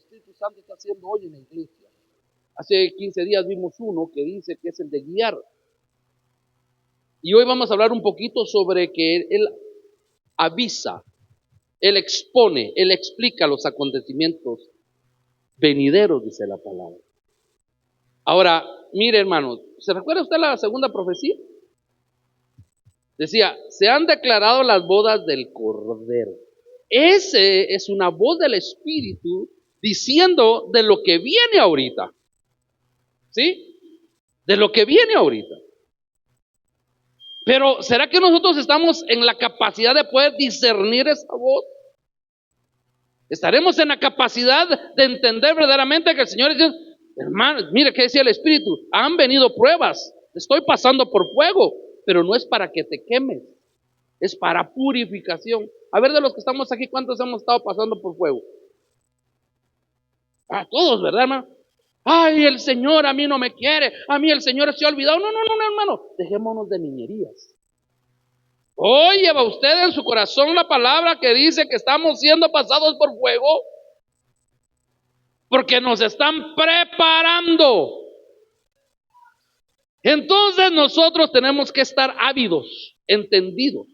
Espíritu Santo está haciendo hoy en la iglesia. Hace 15 días vimos uno que dice que es el de guiar. Y hoy vamos a hablar un poquito sobre que Él avisa, Él expone, Él explica los acontecimientos venideros, dice la palabra. Ahora, mire hermano, ¿se recuerda usted la segunda profecía? Decía, se han declarado las bodas del Cordero. Ese es una voz del Espíritu diciendo de lo que viene ahorita. ¿Sí? De lo que viene ahorita. Pero ¿será que nosotros estamos en la capacidad de poder discernir esa voz? ¿Estaremos en la capacidad de entender verdaderamente que el Señor dice, hermano, mire qué decía el Espíritu, han venido pruebas, estoy pasando por fuego, pero no es para que te quemes, es para purificación? A ver, de los que estamos aquí, ¿cuántos hemos estado pasando por fuego? Todos, ¿verdad, hermano? Ay, el Señor a mí no me quiere, a mí el Señor se ha olvidado. No, hermano, dejémonos de niñerías. Hoy lleva usted en su corazón la palabra que dice que estamos siendo pasados por fuego, porque nos están preparando. Entonces nosotros tenemos que estar ávidos, entendidos.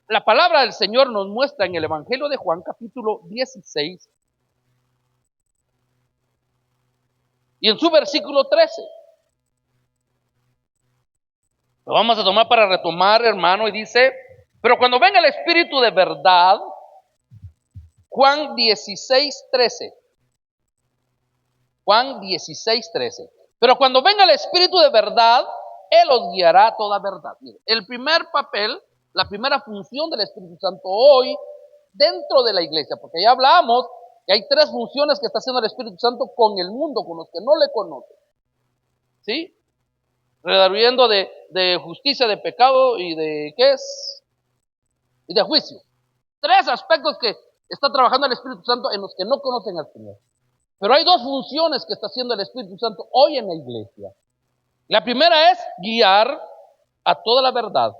La palabra del Señor nos muestra en el Evangelio de Juan, capítulo 16, y en su versículo 13. Lo vamos a tomar para retomar, hermano, y dice, pero cuando venga el Espíritu de verdad, Juan 16, 13. Juan 16, 13. Pero cuando venga el Espíritu de verdad, Él os guiará a toda verdad. Mire, el primer papel, la primera función del Espíritu Santo hoy dentro de la iglesia, porque ya hablamos que hay 3 funciones que está haciendo el Espíritu Santo con el mundo, con los que no le conocen. ¿Sí? Redarguyendo de justicia, de pecado y de ¿qué es? Y de juicio. 3 aspectos que está trabajando el Espíritu Santo en los que no conocen al Señor. Pero hay 2 funciones que está haciendo el Espíritu Santo hoy en la iglesia. La primera es guiar a toda la verdad,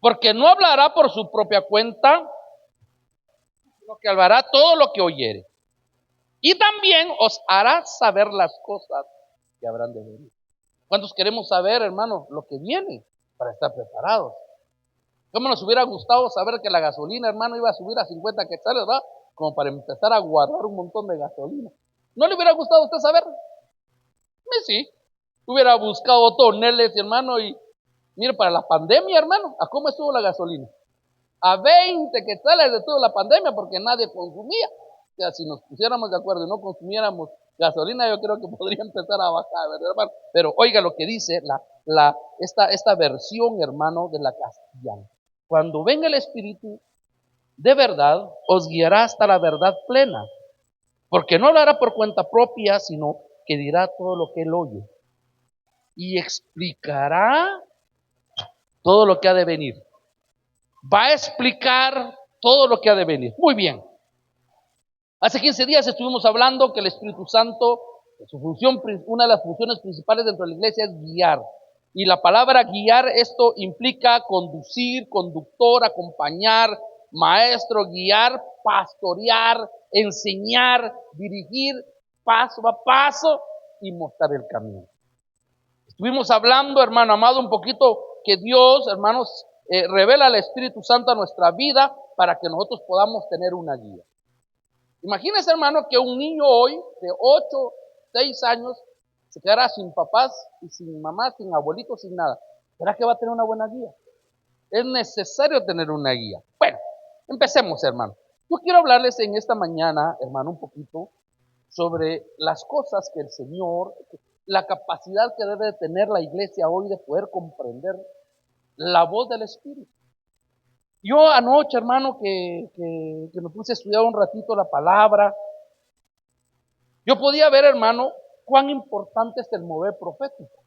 porque no hablará por su propia cuenta, sino que hablará todo lo que oyere. Y también os hará saber las cosas que habrán de venir. ¿Cuántos queremos saber, hermano, lo que viene para estar preparados? ¿Cómo nos hubiera gustado saber que la gasolina, hermano, iba a subir a 50 quetzales, ¿verdad? Como para empezar a guardar un montón de gasolina. ¿No le hubiera gustado a usted saber? Sí. Hubiera buscado toneles, hermano, y mire, para la pandemia, hermano, ¿a cómo estuvo la gasolina? A 20 quetzales de toda la pandemia, porque nadie consumía. O sea, si nos pusiéramos de acuerdo y no consumiéramos gasolina, yo creo que podría empezar a bajar, ¿verdad, hermano? Pero oiga lo que dice esta versión, hermano, de la castellana. Cuando venga el Espíritu de verdad, os guiará hasta la verdad plena, porque no lo hará por cuenta propia, sino que dirá todo lo que él oye y explicará todo lo que ha de venir. Va a explicar todo lo que ha de venir. Muy bien. Hace 15 días estuvimos hablando que el Espíritu Santo, su función, una de las funciones principales dentro de la iglesia es guiar. Y la palabra guiar, esto implica conducir, conductor, acompañar, maestro, guiar, pastorear, enseñar, dirigir paso a paso y mostrar el camino. Estuvimos hablando, hermano amado, un poquito que Dios, hermanos, revela al Espíritu Santo a nuestra vida para que nosotros podamos tener una guía. Imagínese, hermano, que un niño hoy de 8, 6 años se quedará sin papás y sin mamá, sin abuelitos, sin nada. ¿Será que va a tener una buena guía? Es necesario tener una guía. Bueno, empecemos, hermano. Yo quiero hablarles en esta mañana, hermano, un poquito sobre las cosas que el Señor, la capacidad que debe tener la iglesia hoy de poder comprender la voz del Espíritu. Yo anoche, hermano, que me puse a estudiar un ratito la palabra, yo podía ver, hermano, cuán importante es el mover profético.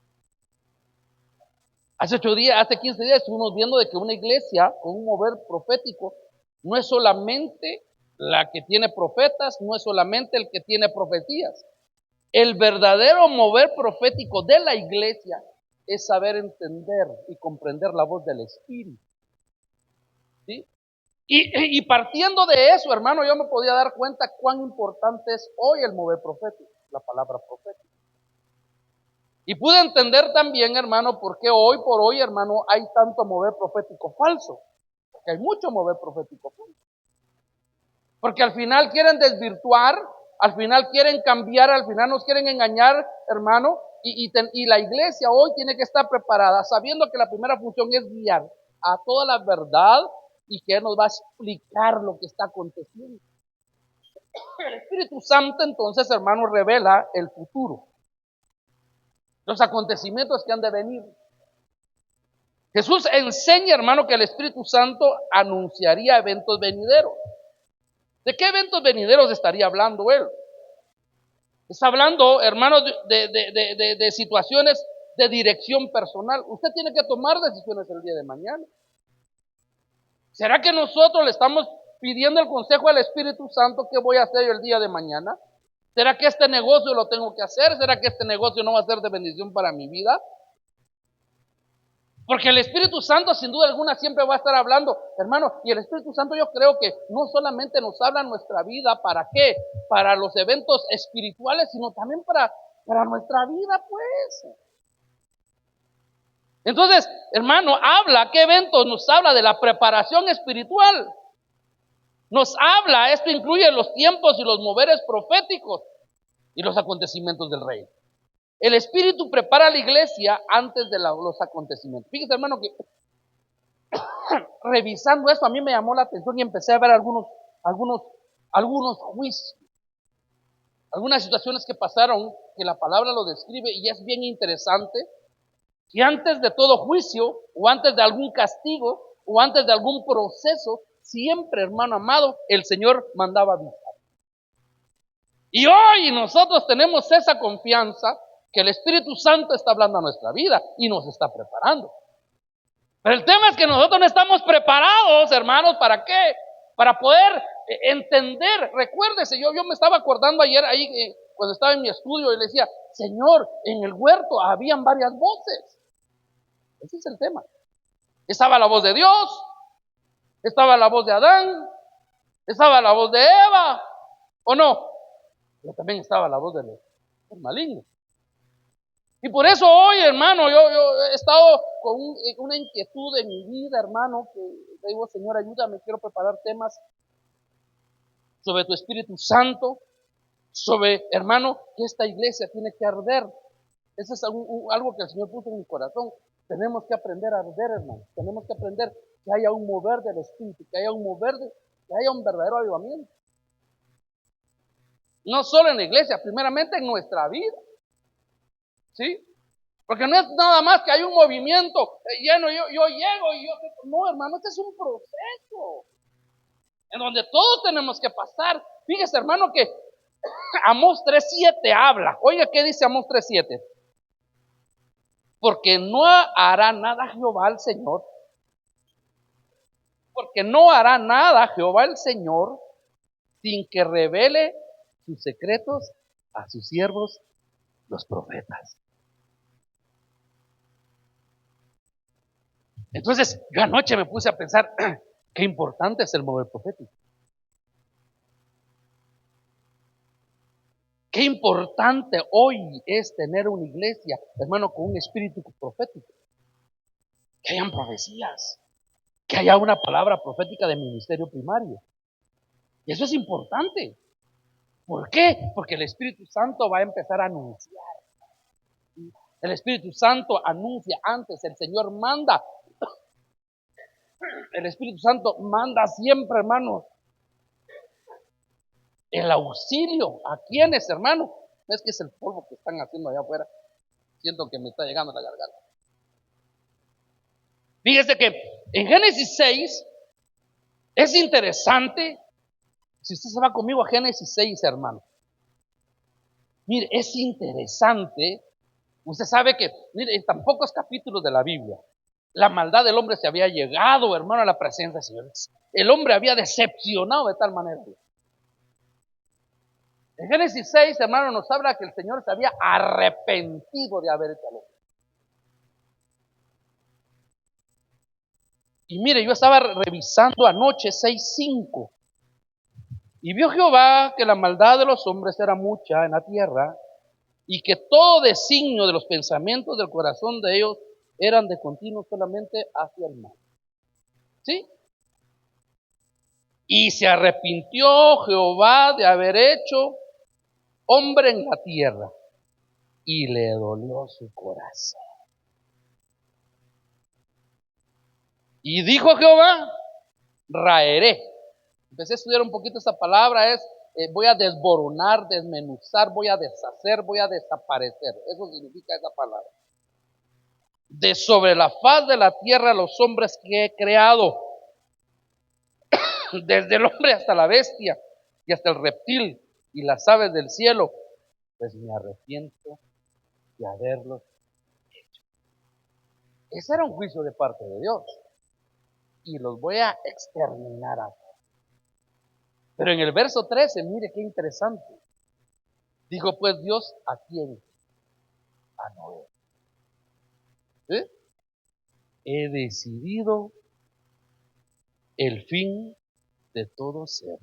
Hace 15 días estuvimos viendo de que una iglesia con un mover profético no es solamente la que tiene profetas, no es solamente el que tiene profecías. El verdadero mover profético de la iglesia es saber entender y comprender la voz del Espíritu. ¿Sí? Y partiendo de eso, hermano, yo me podía dar cuenta cuán importante es hoy el mover profético, la palabra profética. Y pude entender también, hermano, por qué hoy por hoy, hermano, hay tanto mover profético falso. Porque hay mucho mover profético falso. Porque al final quieren desvirtuar, al final quieren cambiar, al final nos quieren engañar, hermano. Y la iglesia hoy tiene que estar preparada, sabiendo que la primera función es guiar a toda la verdad y que Él nos va a explicar lo que está aconteciendo. El Espíritu Santo entonces, hermano, revela el futuro, los acontecimientos que han de venir. Jesús enseña, hermano, que el Espíritu Santo anunciaría eventos venideros. ¿De qué eventos venideros estaría hablando Él? Está hablando, hermano, de situaciones de dirección personal. Usted tiene que tomar decisiones el día de mañana. ¿Será que nosotros le estamos pidiendo el consejo al Espíritu Santo qué voy a hacer el día de mañana? ¿Será que este negocio lo tengo que hacer? ¿Será que este negocio no va a ser de bendición para mi vida? Porque el Espíritu Santo sin duda alguna siempre va a estar hablando, hermano, y el Espíritu Santo yo creo que no solamente nos habla en nuestra vida, ¿para qué? Para los eventos espirituales, sino también para nuestra vida, pues. Entonces, hermano, habla, ¿qué eventos? Nos habla de la preparación espiritual. Nos habla, esto incluye los tiempos y los moveres proféticos y los acontecimientos del rey. El Espíritu prepara a la iglesia antes de los acontecimientos. Fíjese, hermano, que revisando esto a mí me llamó la atención y empecé a ver algunos juicios, algunas situaciones que pasaron, que la palabra lo describe y es bien interesante, que antes de todo juicio, o antes de algún castigo, o antes de algún proceso, siempre, hermano amado, el Señor mandaba avisar. Y hoy nosotros tenemos esa confianza que el Espíritu Santo está hablando a nuestra vida y nos está preparando. Pero el tema es que nosotros no estamos preparados, hermanos, ¿para qué? Para poder entender. Recuérdese, yo me estaba acordando ayer ahí cuando estaba en mi estudio y le decía, Señor, en el huerto habían varias voces. Ese es el tema. Estaba la voz de Dios, estaba la voz de Adán, estaba la voz de Eva, ¿o no? Pero también estaba la voz del maligno. Y por eso hoy, hermano, yo he estado con una inquietud en mi vida, hermano, que le digo, Señor, ayúdame, quiero preparar temas sobre tu Espíritu Santo, sobre, hermano, que esta iglesia tiene que arder. Eso es algo que el Señor puso en mi corazón. Tenemos que aprender a arder, hermano. Tenemos que aprender que haya un mover del Espíritu, que haya un verdadero avivamiento. No solo en la iglesia, primeramente en nuestra vida. ¿Sí? Porque no es nada más que hay un movimiento lleno, yo llego y yo... No, hermano, este es un proceso en donde todos tenemos que pasar. Fíjese, hermano, que Amós 3:7 habla. Oiga, ¿qué dice Amós 3:7? Porque no hará nada Jehová el Señor. Porque no hará nada Jehová el Señor sin que revele sus secretos a sus siervos, los profetas. Entonces, yo anoche me puse a pensar, qué importante es el mover profético. Qué importante hoy es tener una iglesia, hermano, con un espíritu profético. Que hayan profecías, que haya una palabra profética de ministerio primario. Y eso es importante. ¿Por qué? Porque el Espíritu Santo va a empezar a anunciar. El Espíritu Santo anuncia antes, el Señor manda. El Espíritu Santo manda siempre, hermano, el auxilio. ¿A quiénes, hermano? Es que es el polvo que están haciendo allá afuera. Siento que me está llegando a la garganta. Fíjese que en Génesis 6 es interesante. Si usted se va conmigo a Génesis 6, hermano. Mire, es interesante. Usted sabe que, mire, en tan pocos capítulos de la Biblia, la maldad del hombre se había llegado, hermano, a la presencia del Señor. El hombre había decepcionado de tal manera. En Génesis 6, hermano, nos habla que el Señor se había arrepentido de haber hecho al hombre. Y mire, yo estaba revisando anoche 6:5. Y vio Jehová que la maldad de los hombres era mucha en la tierra, y que todo designio de los pensamientos del corazón de ellos eran de continuo solamente hacia el mal. ¿Sí? Y se arrepintió Jehová de haber hecho hombre en la tierra, y le dolió su corazón. Y dijo Jehová, raeré. Empecé a estudiar un poquito esta palabra, voy a desboronar, desmenuzar, voy a deshacer, voy a desaparecer. Eso significa esa palabra. De sobre la faz de la tierra los hombres que he creado, desde el hombre hasta la bestia y hasta el reptil y las aves del cielo, pues me arrepiento de haberlos hecho. Ese era un juicio de parte de Dios. Y los voy a exterminar a todos. Pero en el verso 13, mire qué interesante. Dijo pues Dios, ¿a quién? A Noé. ¿Eh? He decidido el fin de todo ser,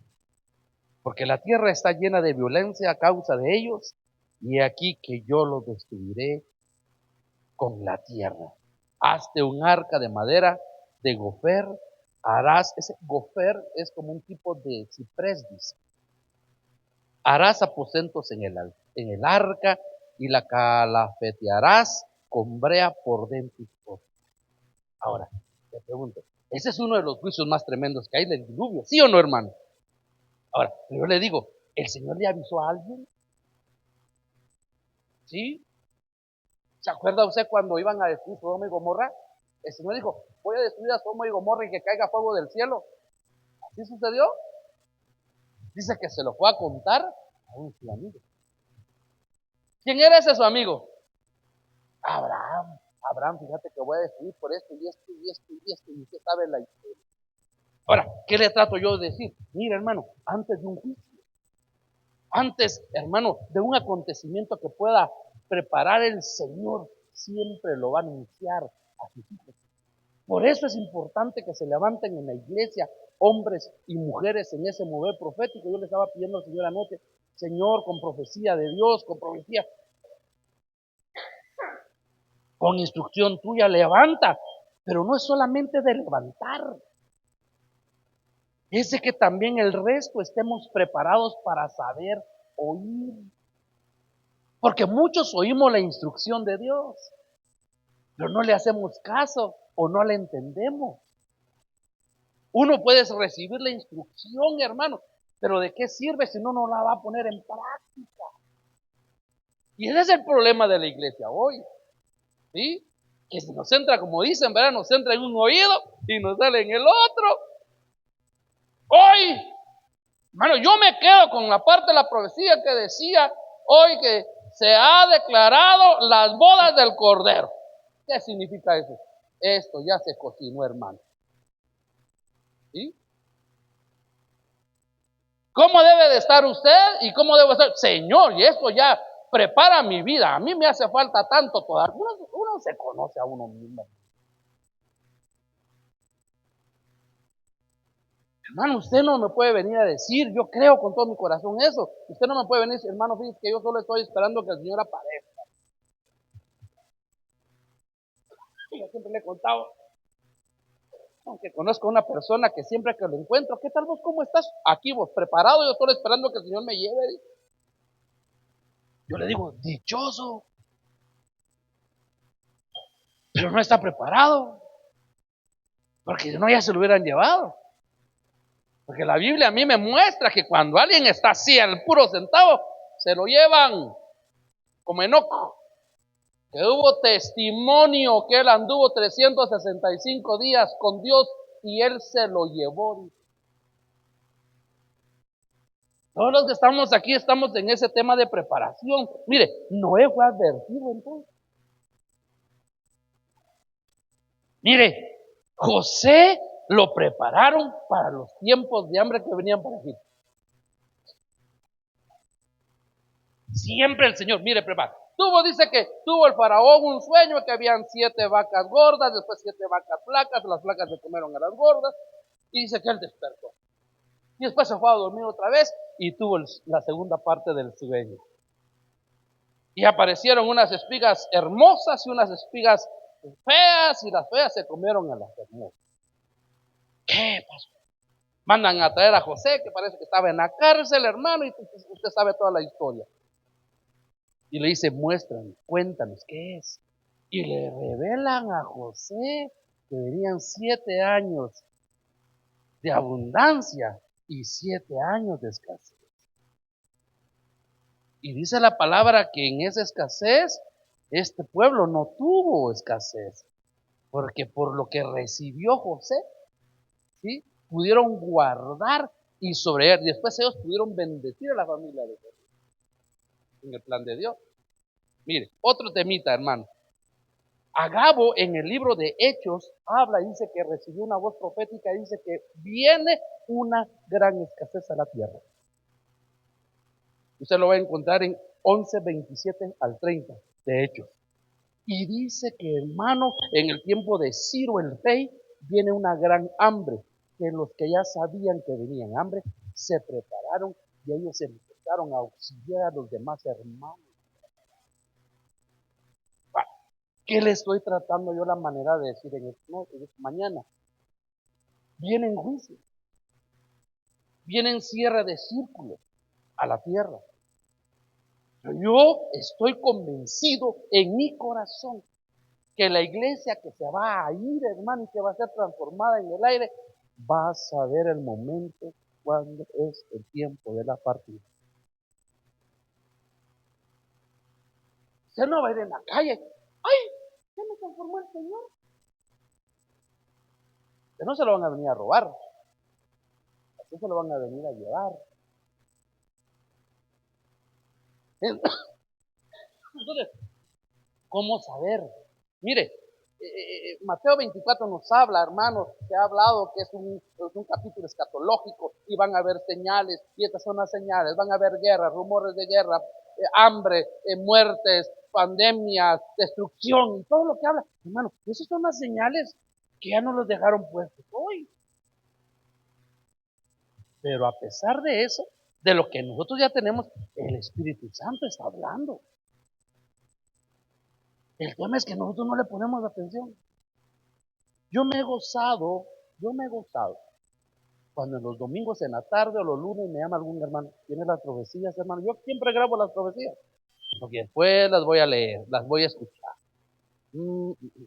porque la tierra está llena de violencia a causa de ellos, y aquí que yo los destruiré con la tierra. Hazte un arca de madera de gofer, ese gofer es como un tipo de ciprés, dice. Harás aposentos en el arca y la calafetearás con brea por dentro y por fuera. Ahora, te pregunto, ese es uno de los juicios más tremendos que hay del diluvio, ¿sí o no, hermano? Ahora, yo le digo, ¿el Señor le avisó a alguien? ¿Sí? ¿Se acuerda usted cuando iban a destruir Sodoma y Gomorra? El Señor dijo, voy a destruir a Sodoma y Gomorra y que caiga fuego del cielo. ¿Así sucedió? Dice que se lo fue a contar a un su amigo. ¿Quién era ese su amigo? Abraham. Abraham, fíjate que voy a destruir por esto y esto y esto y esto, y usted sabe la historia. Ahora, ¿qué le trato yo de decir? Mira, hermano, antes de un juicio, antes, hermano, de un acontecimiento que pueda preparar el Señor, siempre lo va a anunciar a sus hijos. Por eso es importante que se levanten en la iglesia hombres y mujeres en ese mover profético. Yo le estaba pidiendo al Señor anoche, Señor, con profecía de Dios, con profecía, con instrucción tuya, levanta. Pero no es solamente de levantar, es de que también el resto estemos preparados para saber oír. Porque muchos oímos la instrucción de Dios, pero no le hacemos caso o no la entendemos. Uno puede recibir la instrucción, hermano, pero ¿de qué sirve si uno no la va a poner en práctica? Y ese es el problema de la iglesia hoy, ¿sí? Que se nos entra, como dicen, ¿verdad? Nos entra en un oído y nos sale en el otro. Hoy, hermano, yo me quedo con la parte de la profecía que decía hoy que se ha declarado las bodas del Cordero. ¿Qué significa eso? Esto ya se cocinó, hermano. ¿Sí? ¿Cómo debe de estar usted y cómo debo estar? Señor, y esto ya prepara mi vida. A mí me hace falta tanto todavía. Uno se conoce a uno mismo. Hermano, usted no me puede venir a decir, yo creo con todo mi corazón eso. Usted no me puede venir a decir, hermano, fíjate que yo solo estoy esperando que el Señor aparezca. Yo siempre le he contado, aunque conozco a una persona que siempre que lo encuentro, ¿qué tal vos? ¿Cómo estás? Aquí vos, preparado, yo estoy esperando que el Señor me lleve. Yo le digo, dichoso, pero no está preparado, porque si no ya se lo hubieran llevado. Porque la Biblia a mí me muestra que cuando alguien está así al puro centavo, se lo llevan como Enoc, que hubo testimonio que él anduvo 365 días con Dios y él se lo llevó. Todos los que estamos aquí estamos en ese tema de preparación. Mire, Noé fue advertido entonces. Mire, José lo prepararon para los tiempos de hambre que venían para Egipto. Siempre el Señor, mire, prepara. Dice que tuvo el faraón un sueño que habían 7 vacas gordas, después 7 vacas flacas, las flacas se comieron a las gordas, y dice que él despertó. Y después se fue a dormir otra vez y tuvo la segunda parte del sueño. Y aparecieron unas espigas hermosas y unas espigas feas, y las feas se comieron a las hermosas. ¿Qué pasó? Mandan a traer a José, que parece que estaba en la cárcel, hermano, y usted sabe toda la historia. Y le dice, muéstranos, cuéntanos, ¿qué es? Y le revelan a José que venían 7 años de abundancia y 7 años de escasez. Y dice la palabra que en esa escasez, este pueblo no tuvo escasez, porque por lo que recibió José, ¿sí?, pudieron guardar y sobre él, y después ellos pudieron bendecir a la familia de José en el plan de Dios. Mire, otro temita, hermano. Agabo en el libro de Hechos habla y dice que recibió una voz profética y dice que viene una gran escasez a la tierra. Usted lo va a encontrar en 11:27 al 30 de Hechos. Y dice que, hermano, en el tiempo de Ciro el rey viene una gran hambre, que los que ya sabían que venían hambre se prepararon y ellos empezaron a auxiliar a los demás hermanos. ¿Qué le estoy tratando yo la manera de decir en mañana? Vienen juicios, vienen cierre de círculos a la tierra. Yo estoy convencido en mi corazón que la iglesia que se va a ir, hermano, y que va a ser transformada en el aire, va a saber el momento cuando es el tiempo de la partida. Usted no va a ir en la calle, ¡ay! ¿Qué me transformó el Señor? Que no se lo van a venir a robar, así se lo van a venir a llevar. Entonces, ¿cómo saber? Mire, Mateo 24 nos habla, hermanos, que ha hablado que es un capítulo escatológico y van a haber señales, y estas son las señales, van a haber guerras, rumores de guerra, hambre, muertes, pandemias, destrucción, y todo lo que habla. Hermanos, esas son las señales que ya nos los dejaron puestos hoy. Pero a pesar de eso, de lo que nosotros ya tenemos, el Espíritu Santo está hablando. El tema es que nosotros no le ponemos atención. Yo me he gozado cuando en los domingos en la tarde o los lunes me llama algún hermano, tiene las profecías, hermano. Yo siempre grabo las profecías, porque después las voy a leer, las voy a escuchar.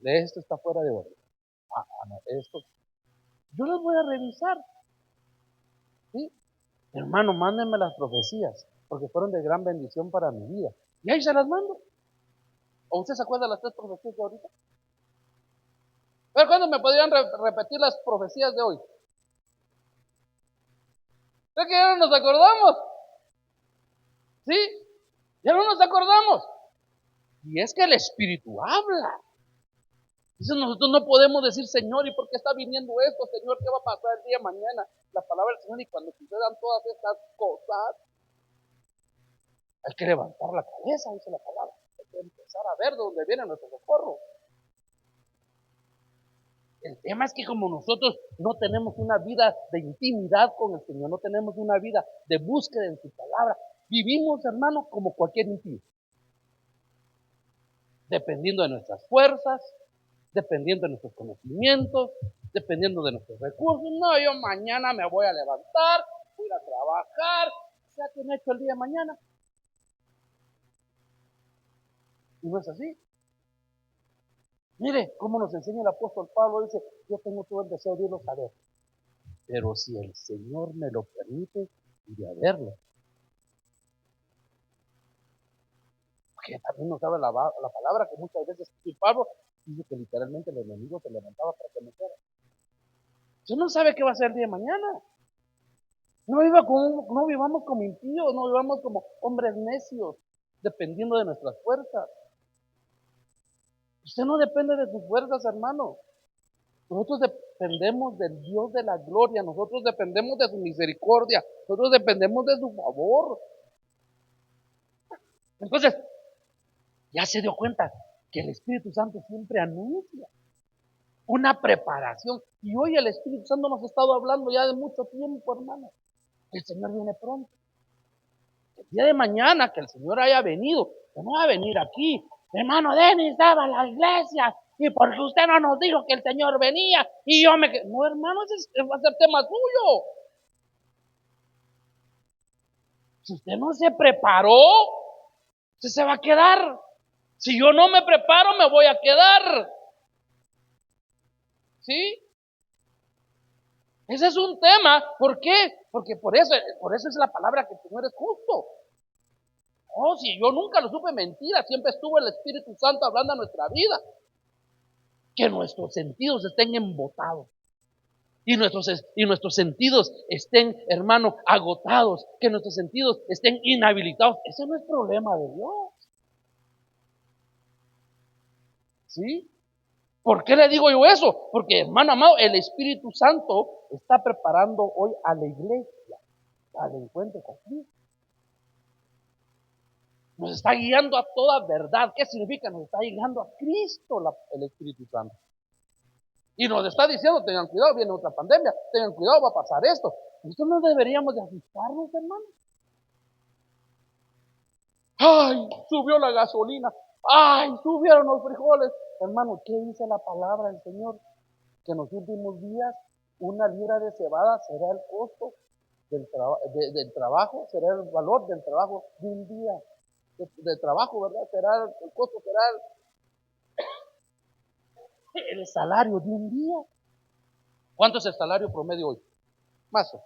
Esto está fuera de orden. No, esto. Yo las voy a revisar. ¿Sí? Hermano, mándenme las profecías, porque fueron de gran bendición para mi vida. Y ahí se las mando. ¿O usted se acuerda de las 3 profecías de ahorita? Pero ¿cuándo me podrían repetir las profecías de hoy? ¿Es que ya no nos acordamos? ¿Sí? Ya no nos acordamos. Y es que el Espíritu habla. Entonces nosotros no podemos decir, Señor, ¿y por qué está viniendo esto? Señor, ¿qué va a pasar el día de mañana? La palabra del Señor, y cuando sucedan todas estas cosas, hay que levantar la cabeza, dice la palabra. Hay que empezar a ver de dónde viene nuestro socorro. El tema es que como nosotros no tenemos una vida de intimidad con el Señor, no tenemos una vida de búsqueda en su palabra, vivimos, hermano, como cualquier impío. Dependiendo de nuestras fuerzas, dependiendo de nuestros conocimientos, dependiendo de nuestros recursos. No, yo mañana me voy a levantar, voy a ir a trabajar, sea que me he hecho el día de mañana. Y no es así. Mire cómo nos enseña el apóstol Pablo, dice, yo tengo todo el deseo de irlo a ver, pero si el Señor me lo permite, iré a verlo. Porque también nos sabe la palabra que muchas veces Pablo dice que literalmente el enemigo se levantaba para que me fuera. Usted no sabe qué va a ser el día de mañana. No vivamos como impíos, no vivamos como hombres necios, dependiendo de nuestras fuerzas. Usted no depende de sus fuerzas, hermano. Nosotros dependemos del Dios de la gloria, nosotros dependemos de su misericordia, nosotros dependemos de su favor. Entonces, Ya se dio cuenta que el Espíritu Santo siempre anuncia una preparación. Y hoy el Espíritu Santo nos ha estado hablando ya de mucho tiempo, hermano. El Señor viene pronto. El día de mañana que el Señor haya venido, que no va a venir aquí. Hermano Denis estaba en la iglesia y porque usted no nos dijo que el Señor venía y yo me... No, hermano, ese va a ser tema suyo. Si usted no se preparó, usted se va a quedar. Si yo no me preparo, me voy a quedar. ¿Sí? Ese es un tema. ¿Por qué? Porque por eso es la palabra que el Señor es justo. Oh, si yo nunca lo supe mentira, siempre estuvo el Espíritu Santo hablando a nuestra vida. Que nuestros sentidos estén embotados. Y nuestros sentidos estén, hermano, agotados. Que nuestros sentidos estén inhabilitados. Ese no es problema de Dios. ¿Sí? ¿Por qué le digo yo eso? Porque, hermano amado, el Espíritu Santo está preparando hoy a la iglesia al encuentro con Cristo. Nos está guiando a toda verdad. ¿Qué significa? Nos está guiando a Cristo el Espíritu Santo. Y nos está diciendo, tengan cuidado, viene otra pandemia, tengan cuidado, va a pasar esto. Esto no deberíamos de asustarnos, hermano. Ay, subió la gasolina. Ay, subieron los frijoles. Hermano, ¿qué dice la palabra del Señor? Que en los últimos días una libra de cebada será el costo del trabajo, será el valor del trabajo de un día de trabajo, ¿verdad? Será el costo, será el salario de un día. ¿Cuánto es el salario promedio hoy? Más o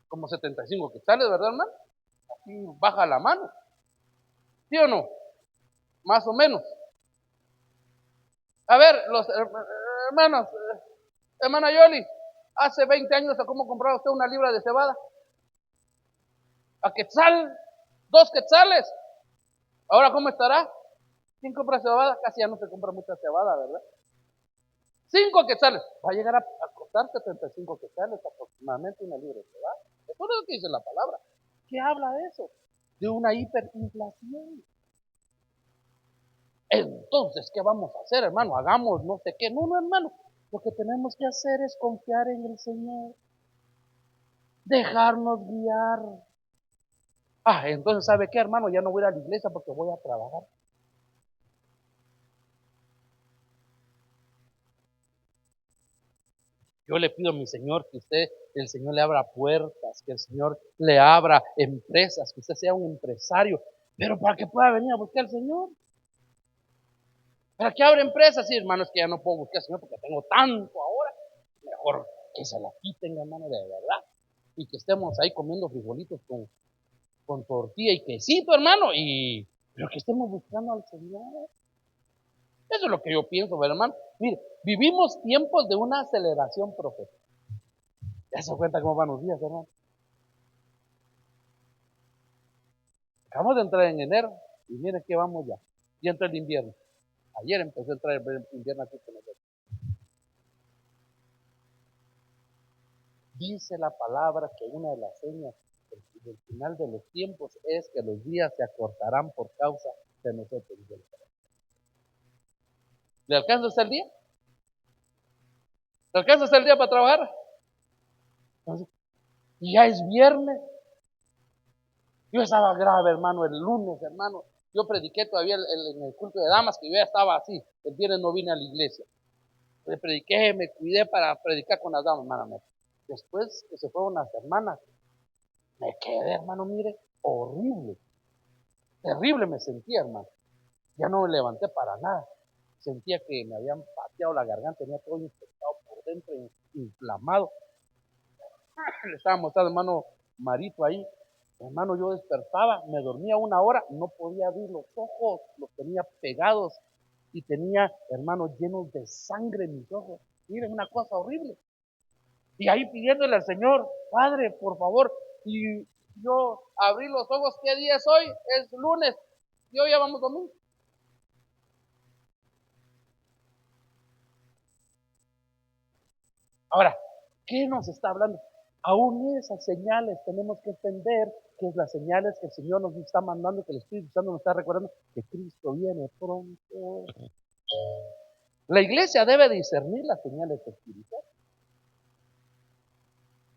como 75 quetzales, ¿verdad, hermano? Aquí baja la mano. ¿Sí o no? Más o menos. A ver, los hermanos, hermana Yoli, hace 20 años, ¿cómo compraba usted una libra de cebada? A quetzal, 2 quetzales. Ahora, ¿cómo estará? ¿Quién compra cebada? Casi ya no se compra mucha cebada, ¿verdad? 5 quetzales. Va a llegar a costar 75 quetzales aproximadamente una libra de cebada. Eso es lo que dice la palabra. ¿Qué habla de eso? De una hiperinflación. Entonces, ¿qué vamos a hacer, hermano? Hagamos no sé qué. No, no, hermano. Lo que tenemos que hacer es confiar en el Señor. Dejarnos guiar. Entonces, ¿sabe qué, hermano? Ya no voy a ir a la iglesia porque voy a trabajar. Yo le pido a mi Señor que el Señor le abra puertas, que el Señor le abra empresas, que usted sea un empresario, pero para que pueda venir a buscar al Señor. ¿Para qué abre empresas? Sí, hermano, es que ya no puedo buscar al Señor porque tengo tanto ahora. Mejor que se la quiten, hermano, de verdad. Y que estemos ahí comiendo frijolitos con tortilla y quesito, hermano, pero que estemos buscando al Señor. Eso es lo que yo pienso, hermano. Mire, vivimos tiempos de una aceleración profética. ¿Ya se cuenta cómo van los días, hermano? Acabamos de entrar en enero y miren que vamos ya. Y entra el invierno. Ayer empezó a entrar el invierno aquí con nosotros. Dice la palabra que una de las señas del final de los tiempos es que los días se acortarán por causa de nosotros. ¿Le alcanza hasta el día? ¿Le alcanza hasta el día para trabajar? Entonces, y ya es viernes. Yo estaba grave, hermano, el lunes, hermano. Yo prediqué todavía en el culto de damas, que yo ya estaba así. El viernes no vine a la iglesia. Le prediqué, me cuidé para predicar con las damas, hermano. Después que se fueron las hermanas, me quedé, hermano, mire, horrible. Terrible me sentía, hermano. Ya no me levanté para nada. Sentía que me habían pateado la garganta, tenía todo infectado por dentro, inflamado. Le estaba mostrando, hermano Marito ahí. Hermano, yo despertaba, me dormía una hora, no podía abrir los ojos, los tenía pegados y tenía, hermano, llenos de sangre en mis ojos. Miren, una cosa horrible. Y ahí pidiéndole al Señor, Padre, por favor. Y yo abrí los ojos, ¿qué día es hoy? Es lunes. Y hoy ya vamos domingo. Ahora, ¿qué nos está hablando? Aún esas señales tenemos que entender que es las señales que el Señor nos está mandando, que el Espíritu Santo nos está recordando que Cristo viene pronto. La iglesia debe discernir las señales espirituales.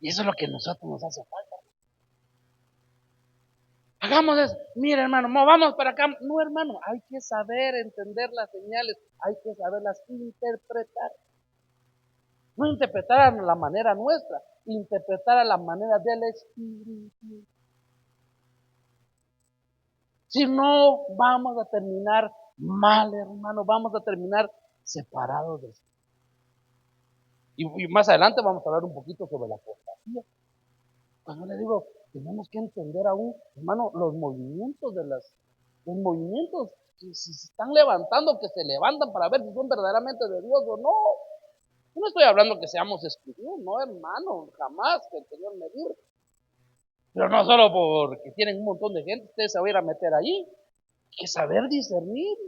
Y eso es lo que a nosotros nos hace falta. Hagamos eso. Mira, hermano, vamos para acá. No, hermano, hay que saber entender las señales, hay que saberlas interpretar. No interpretar a la manera nuestra, interpretar a la manera del Espíritu. Si no, vamos a terminar mal, hermano, vamos a terminar separados de eso. Y más adelante vamos a hablar un poquito sobre la apostasía. Cuando le digo, tenemos que entender aún, hermano, los movimientos los movimientos que se están levantando, que se levantan para ver si son verdaderamente de Dios o no. Yo no estoy hablando que seamos excluidos, no, hermano, jamás, que el Señor me libre. Pero no solo porque tienen un montón de gente, usted se va a ir a meter ahí. Hay que saber discernir.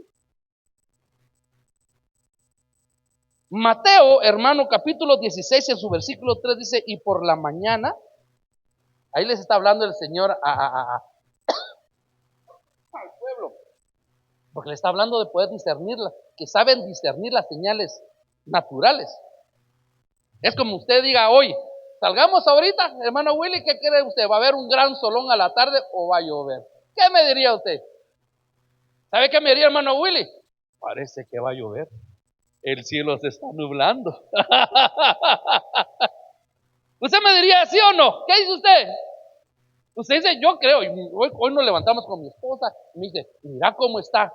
Mateo, hermano, capítulo 16, en su versículo 3 dice, y por la mañana, ahí les está hablando el Señor al pueblo, porque le está hablando de poder discernirlas, que saben discernir las señales naturales. Es como usted diga hoy, salgamos ahorita, hermano Willy, ¿qué cree usted? ¿Va a haber un gran solón a la tarde o va a llover? ¿Qué me diría usted? ¿Sabe qué me diría, hermano Willy? Parece que va a llover. El cielo se está nublando. ¿Usted me diría sí o no? ¿Qué dice usted? Usted dice, yo creo, y hoy nos levantamos con mi esposa y me dice, mira cómo está.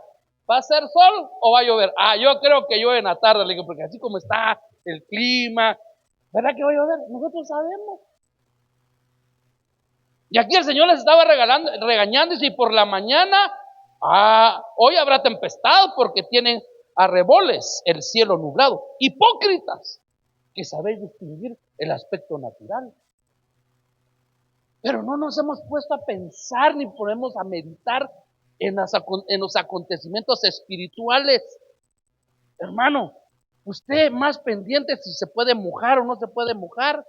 ¿Va a ser sol o va a llover? Yo creo que llueve en la tarde, le digo, porque así como está el clima, ¿verdad que va a llover? Nosotros sabemos. Y aquí el Señor les estaba regañando y si por la mañana, hoy habrá tempestad porque tienen arreboles, el cielo nublado. Hipócritas, que sabéis distinguir el aspecto natural. Pero no nos hemos puesto a pensar ni ponemos a meditar en los acontecimientos espirituales. Hermano, usted más pendiente si se puede mojar o no se puede mojar.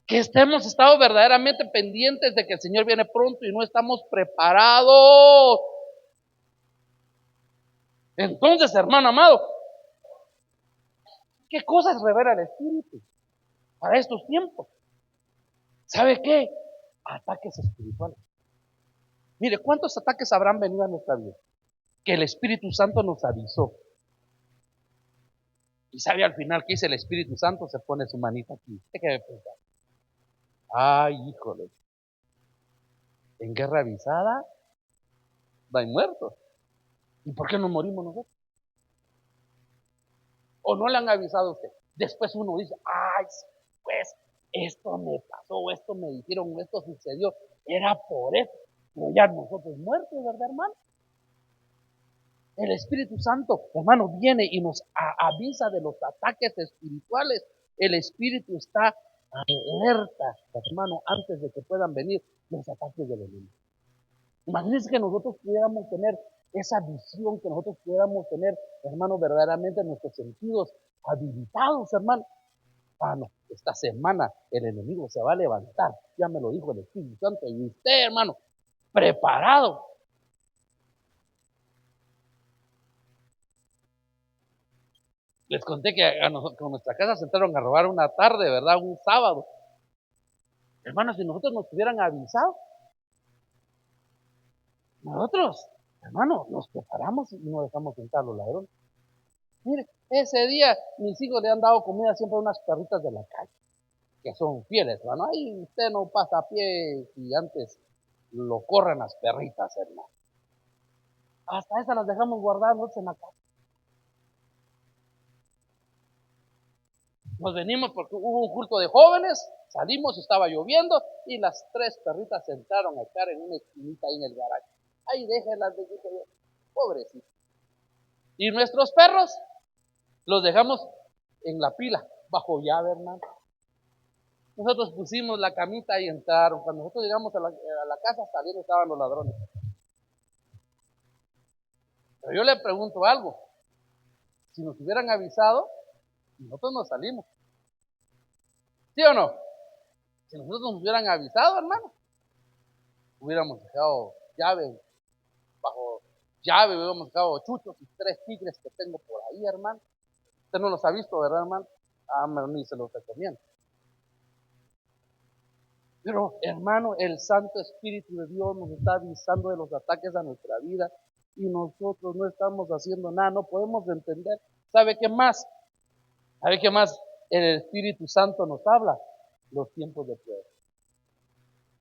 Que hemos estado verdaderamente pendientes de que el Señor viene pronto y no estamos preparados. Entonces, hermano amado, ¿qué cosas revela el Espíritu para estos tiempos? ¿Sabe qué? Ataques espirituales. Mire, ¿cuántos ataques habrán venido a nuestra vida? Que el Espíritu Santo nos avisó. Y sabe al final que dice el Espíritu Santo, se pone su manita aquí. ¿Qué debe pensar? Ay, híjole. En guerra avisada, hay muertos. ¿Y por qué no morimos nosotros? ¿O no le han avisado a usted? Después uno dice, ay, pues esto me pasó, esto me dijeron, esto sucedió, era por eso. Pero ya nosotros muertos, ¿verdad, hermano? El Espíritu Santo, hermano, viene y nos avisa de los ataques espirituales. El Espíritu está alerta, hermano, antes de que puedan venir los ataques del enemigo. Imagínense que nosotros pudiéramos tener esa visión, que nosotros pudiéramos tener, hermano, verdaderamente nuestros sentidos habilitados, hermano. No, esta semana el enemigo se va a levantar, ya me lo dijo el Espíritu Santo, y usted, hermano, preparado. Les conté que con nuestra casa se entraron a robar una tarde, ¿verdad? Un sábado. Hermanos, si nosotros nos hubieran avisado, nosotros, hermano, nos preparamos y no dejamos entrar los ladrones. Mire, ese día mis hijos le han dado comida siempre a unas perritas de la calle, que son fieles, hermano. Ahí usted no pasa a pie y antes lo corren las perritas, hermano. Hasta esas las dejamos guardadas nosotros en la casa. Nos venimos porque hubo un culto de jóvenes, salimos, estaba lloviendo y las 3 perritas se entraron a estar en una esquinita ahí en el garaje. Ahí déjenlas, de pobrecitos. Y nuestros perros los dejamos en la pila, bajo llave, hermano. Nosotros pusimos la camita y entraron. Cuando nosotros llegamos a la casa, saliendo estaban los ladrones. Pero yo le pregunto algo. Si nos hubieran avisado, nosotros nos salimos. ¿Sí o no? Si nosotros nos hubieran avisado, hermano, hubiéramos dejado llave bajo llave, hubiéramos dejado chuchos y 3 tigres que tengo por ahí, hermano. Usted no los ha visto, ¿verdad, hermano? Ah, ni se los recomiendo. Pero, hermano, el Santo Espíritu de Dios nos está avisando de los ataques a nuestra vida y nosotros no estamos haciendo nada, no podemos entender. ¿Sabe qué más? ¿Sabe qué más el Espíritu Santo nos habla? Los tiempos de prueba.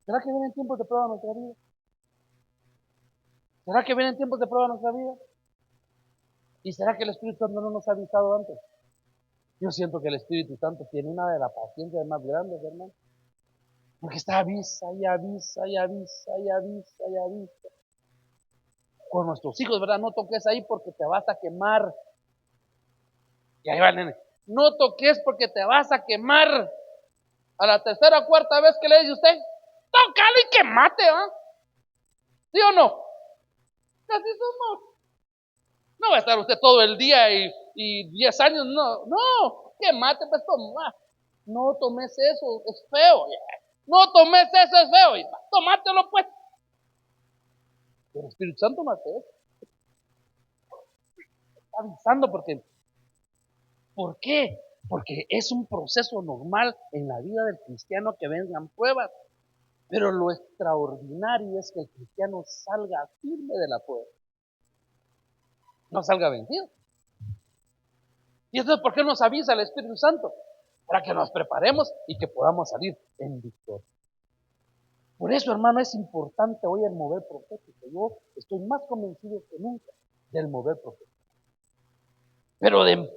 ¿Será que vienen tiempos de prueba en nuestra vida? ¿Será que vienen tiempos de prueba en nuestra vida? ¿Y será que el Espíritu Santo no nos ha avisado antes? Yo siento que el Espíritu Santo tiene una de las paciencias más grandes, hermano. Porque está avisa y avisa y avisa y avisa y avisa. Con nuestros hijos, ¿verdad? No toques ahí porque te vas a quemar. Y ahí va el nene. No toques porque te vas a quemar. A la tercera o cuarta vez que le dice usted, tócalo y quemate, ¿ah? ¿Sí o no? Así somos. No va a estar usted todo el día y 10 años, no, quemate, pues toma. No tomes eso, es feo. No tomes eso, es feo. Tomátelo, pues. Pero el Espíritu Santo no hace eso. Está avisando porque, ¿por qué? Porque es un proceso normal en la vida del cristiano que vengan pruebas. Pero lo extraordinario es que el cristiano salga firme de la prueba. No salga vencido. ¿Y entonces por qué nos avisa el Espíritu Santo? Para que nos preparemos y que podamos salir en victoria. Por eso, hermano, es importante hoy el mover profético. Yo estoy más convencido que nunca del mover profético. Pero de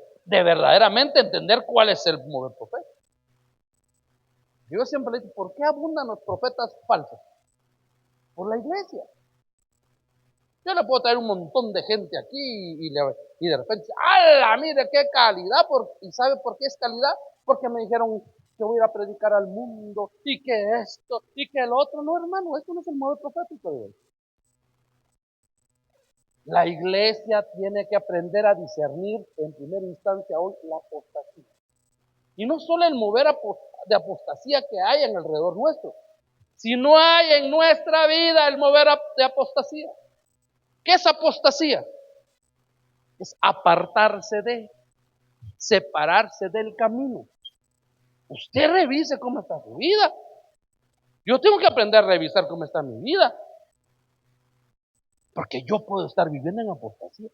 verdaderamente entender cuál es el mover profético. Yo siempre le digo, ¿por qué abundan los profetas falsos? Por la iglesia. Yo le puedo traer un montón de gente aquí y de repente, ¡ala! Mire qué calidad. ¿Y sabe por qué es calidad? Porque me dijeron que voy a ir a predicar al mundo y que esto y que el otro. No, hermano, esto no es el mover profético de hoy. La iglesia tiene que aprender a discernir en primera instancia hoy la apostasía. Y no solo el mover de apostasía que hay en alrededor nuestro, sino hay en nuestra vida el mover de apostasía. ¿Qué es apostasía? Es apartarse de, separarse del camino. Usted revise cómo está su vida. Yo tengo que aprender a revisar cómo está mi vida. Porque yo puedo estar viviendo en apostasía.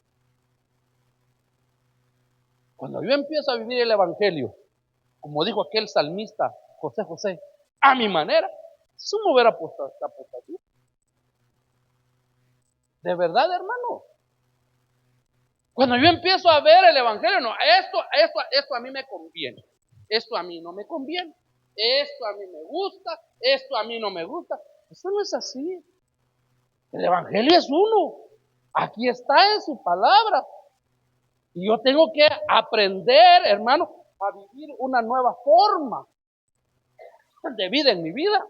Cuando yo empiezo a vivir el Evangelio, como dijo aquel salmista José, a mi manera, es un mover apostasía. De verdad, hermano. Cuando yo empiezo a ver el Evangelio, no, esto a mí me conviene, esto a mí no me conviene, esto a mí me gusta, esto a mí no me gusta. Eso no es así. El Evangelio es uno. Aquí está en su palabra. Y yo tengo que aprender, hermano, a vivir una nueva forma de vida en mi vida.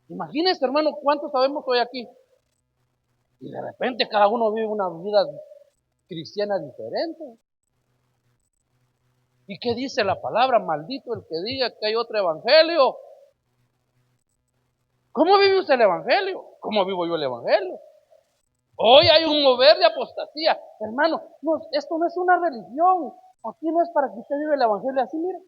Imagínense, hermano, cuántos sabemos hoy aquí. Y de repente cada uno vive una vida cristiana diferente. ¿Y qué dice la palabra? Maldito el que diga que hay otro evangelio. ¿Cómo vive usted el evangelio? ¿Cómo vivo yo el evangelio? Hoy hay un mover de apostasía. Hermano, no, esto no es una religión. Aquí no es para que usted viva el evangelio así, mire.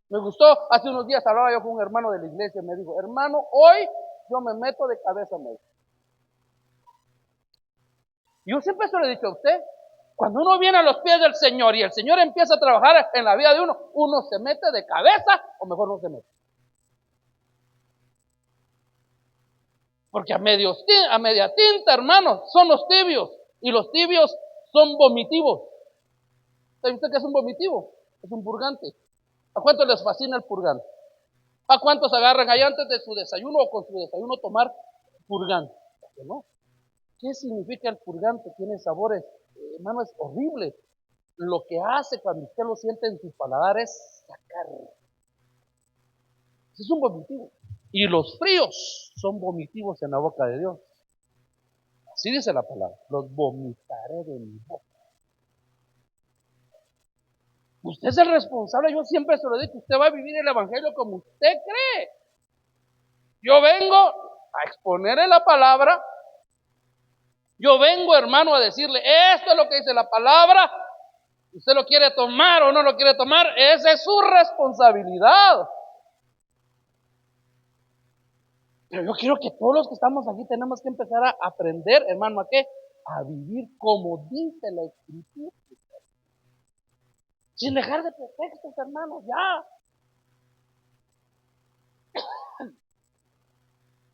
Me gustó, hace unos días hablaba yo con un hermano de la iglesia y me dijo, hermano, hoy yo me meto de cabeza en él. Yo siempre se lo he dicho a usted, cuando uno viene a los pies del Señor y el Señor empieza a trabajar en la vida de uno, uno se mete de cabeza o mejor no se mete. Porque a media tinta, hermano, son los tibios. Y los tibios son vomitivos. ¿Sabe usted qué es un vomitivo? Es un purgante. ¿A cuántos les fascina el purgante? ¿A cuántos agarran ahí antes de su desayuno o con su desayuno tomar purgante? ¿Por qué no? ¿Qué significa el purgante? Tiene sabores, hermano, es horrible. Lo que hace cuando usted lo siente en su paladar es sacar. Es un vomitivo. Y los fríos son vomitivos en la boca de Dios. Así dice la palabra. Los vomitaré de mi boca. Usted es el responsable. Yo siempre se lo he dicho, usted va a vivir el evangelio como usted cree. Yo vengo a exponerle la palabra. Yo vengo, hermano, a decirle, esto es lo que dice la palabra. Usted lo quiere tomar o no lo quiere tomar, esa es su responsabilidad. Pero yo quiero que todos los que estamos aquí tenemos que empezar a aprender, hermano, ¿a qué? A vivir como dice la Escritura. Sin dejar de pretextos, hermano, ya.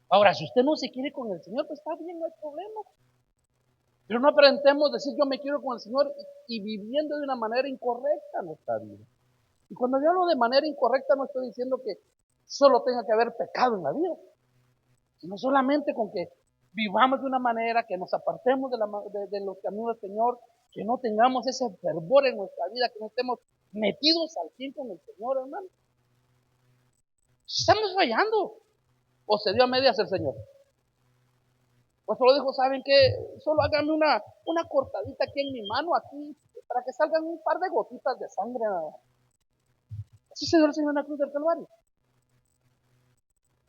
Ahora, si usted no se quiere con el Señor, pues está bien, no hay problema. Pero no aprendemos a decir yo me quiero con el Señor y viviendo de una manera incorrecta nuestra vida. Y cuando yo hablo de manera incorrecta no estoy diciendo que solo tenga que haber pecado en la vida, sino solamente con que vivamos de una manera, que nos apartemos de los caminos del Señor, que no tengamos ese fervor en nuestra vida, que no estemos metidos al fin con el Señor, hermano. Estamos fallando. ¿O se dio a medias el Señor? Pues solo dijo, ¿saben qué? Solo háganme una cortadita aquí en mi mano, aquí, para que salgan un par de gotitas de sangre. Así se dio el Señor en la cruz del Calvario.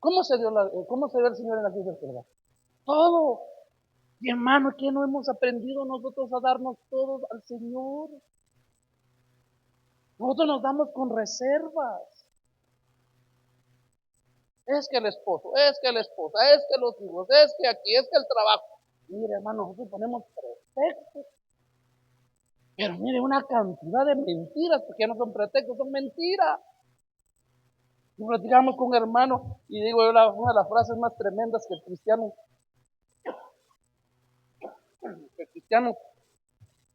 ¿Cómo se dio el Señor en la cruz del Calvario? Todo. Y hermano, ¿qué no hemos aprendido nosotros a darnos todos al Señor? Nosotros nos damos con reservas. Es que el esposo, es que la esposa, es que los hijos, es que aquí, es que el trabajo. Mire, hermano, nosotros ponemos pretextos. Pero mire, una cantidad de mentiras, porque ya no son pretextos, son mentiras. Y platicamos con un hermano y digo, una de las frases más tremendas que el cristiano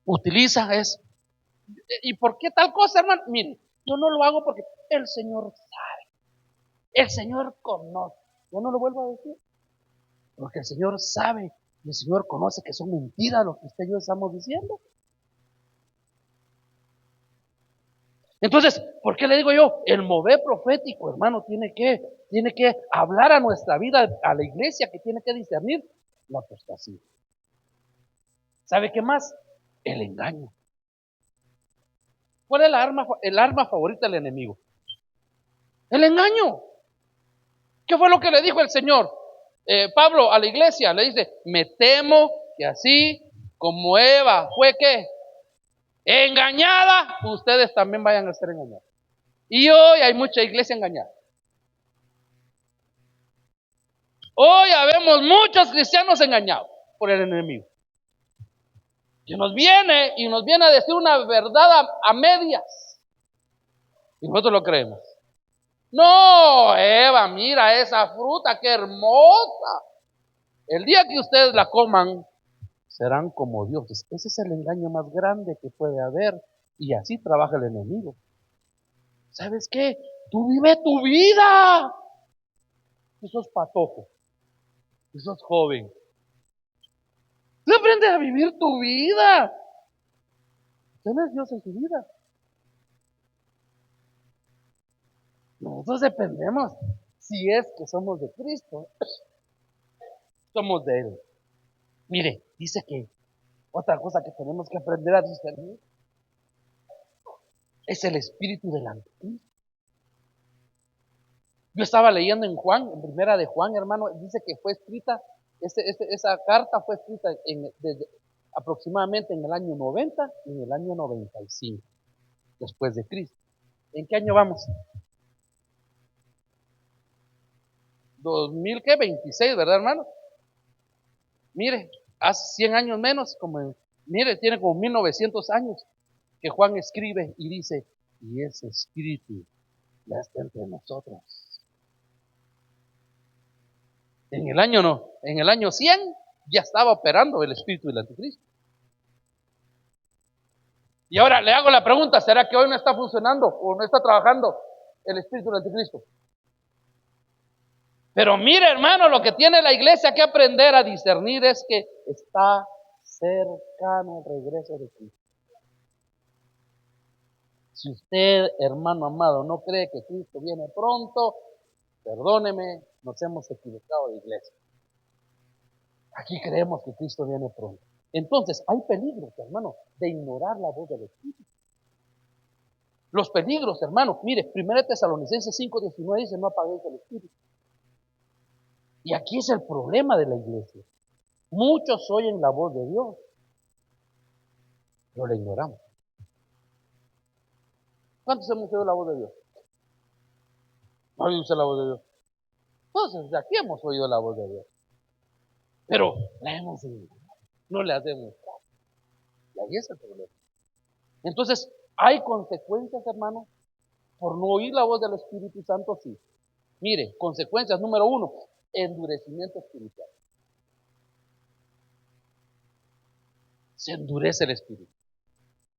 utiliza es, ¿y por qué tal cosa, hermano? Mire, yo no lo hago porque el Señor sabe, el Señor conoce. Yo no lo vuelvo a decir, porque el Señor sabe y el Señor conoce que son mentiras lo que usted y yo estamos diciendo. Entonces, ¿por qué le digo yo? El mover profético, hermano, tiene que hablar a nuestra vida, a la iglesia, que tiene que discernir la apostasía. ¿Sabe qué más? El engaño. ¿Cuál es el arma favorita del enemigo? El engaño. ¿Qué fue lo que le dijo el Señor? Pablo a la iglesia le dice, me temo que así como Eva fue ¿qué? Engañada, ustedes también vayan a ser engañados. Y hoy hay mucha iglesia engañada. Hoy habemos muchos cristianos engañados por el enemigo. Que nos viene a decir una verdad a medias. Y nosotros lo creemos. No, Eva, mira esa fruta, qué hermosa. El día que ustedes la coman, serán como dioses. Ese es el engaño más grande que puede haber. Y así trabaja el enemigo. ¿Sabes qué? Tú vive tu vida. Tú sos patojo. Tú sos joven. Tú aprendes a vivir tu vida. Tú no es Dios en tu vida. Nosotros dependemos. Si es que somos de Cristo, somos de Él. Mire, dice que otra cosa que tenemos que aprender a discernir es el espíritu del anticristo. Yo estaba leyendo en Juan, en primera de Juan, hermano, dice que fue escrita, esa carta fue escrita desde aproximadamente en el año 90 y en el año 95, después de Cristo. ¿En qué año vamos? 2026, ¿verdad, hermano? Mire, hace 100 años menos, mire, tiene como 1900 años que Juan escribe y dice, y ese espíritu ya está entre nosotros. En el año 100 ya estaba operando el espíritu del anticristo. Y ahora le hago la pregunta, ¿será que hoy no está funcionando o no está trabajando el espíritu del anticristo? Pero mire, hermano, lo que tiene la iglesia que aprender a discernir es que está cercano el regreso de Cristo. Si usted, hermano amado, no cree que Cristo viene pronto, perdóneme, nos hemos equivocado de iglesia. Aquí creemos que Cristo viene pronto. Entonces, hay peligro, hermano, de ignorar la voz del Espíritu. Los peligros, hermanos. Mire, 1 Tesalonicenses 5:19 dice, no apaguéis el espíritu. Y aquí es el problema de la iglesia. Muchos oyen la voz de Dios, pero la ignoramos. ¿Cuántos hemos oído la voz de Dios? ¿No oído usted la voz de Dios? Entonces, de aquí hemos oído la voz de Dios. Pero la hemos oído. No le hacemos caso. Y ahí es el problema. Entonces, ¿hay consecuencias, hermano, por no oír la voz del Espíritu Santo? Sí. Mire, consecuencias número 1, endurecimiento espiritual. Se endurece el espíritu,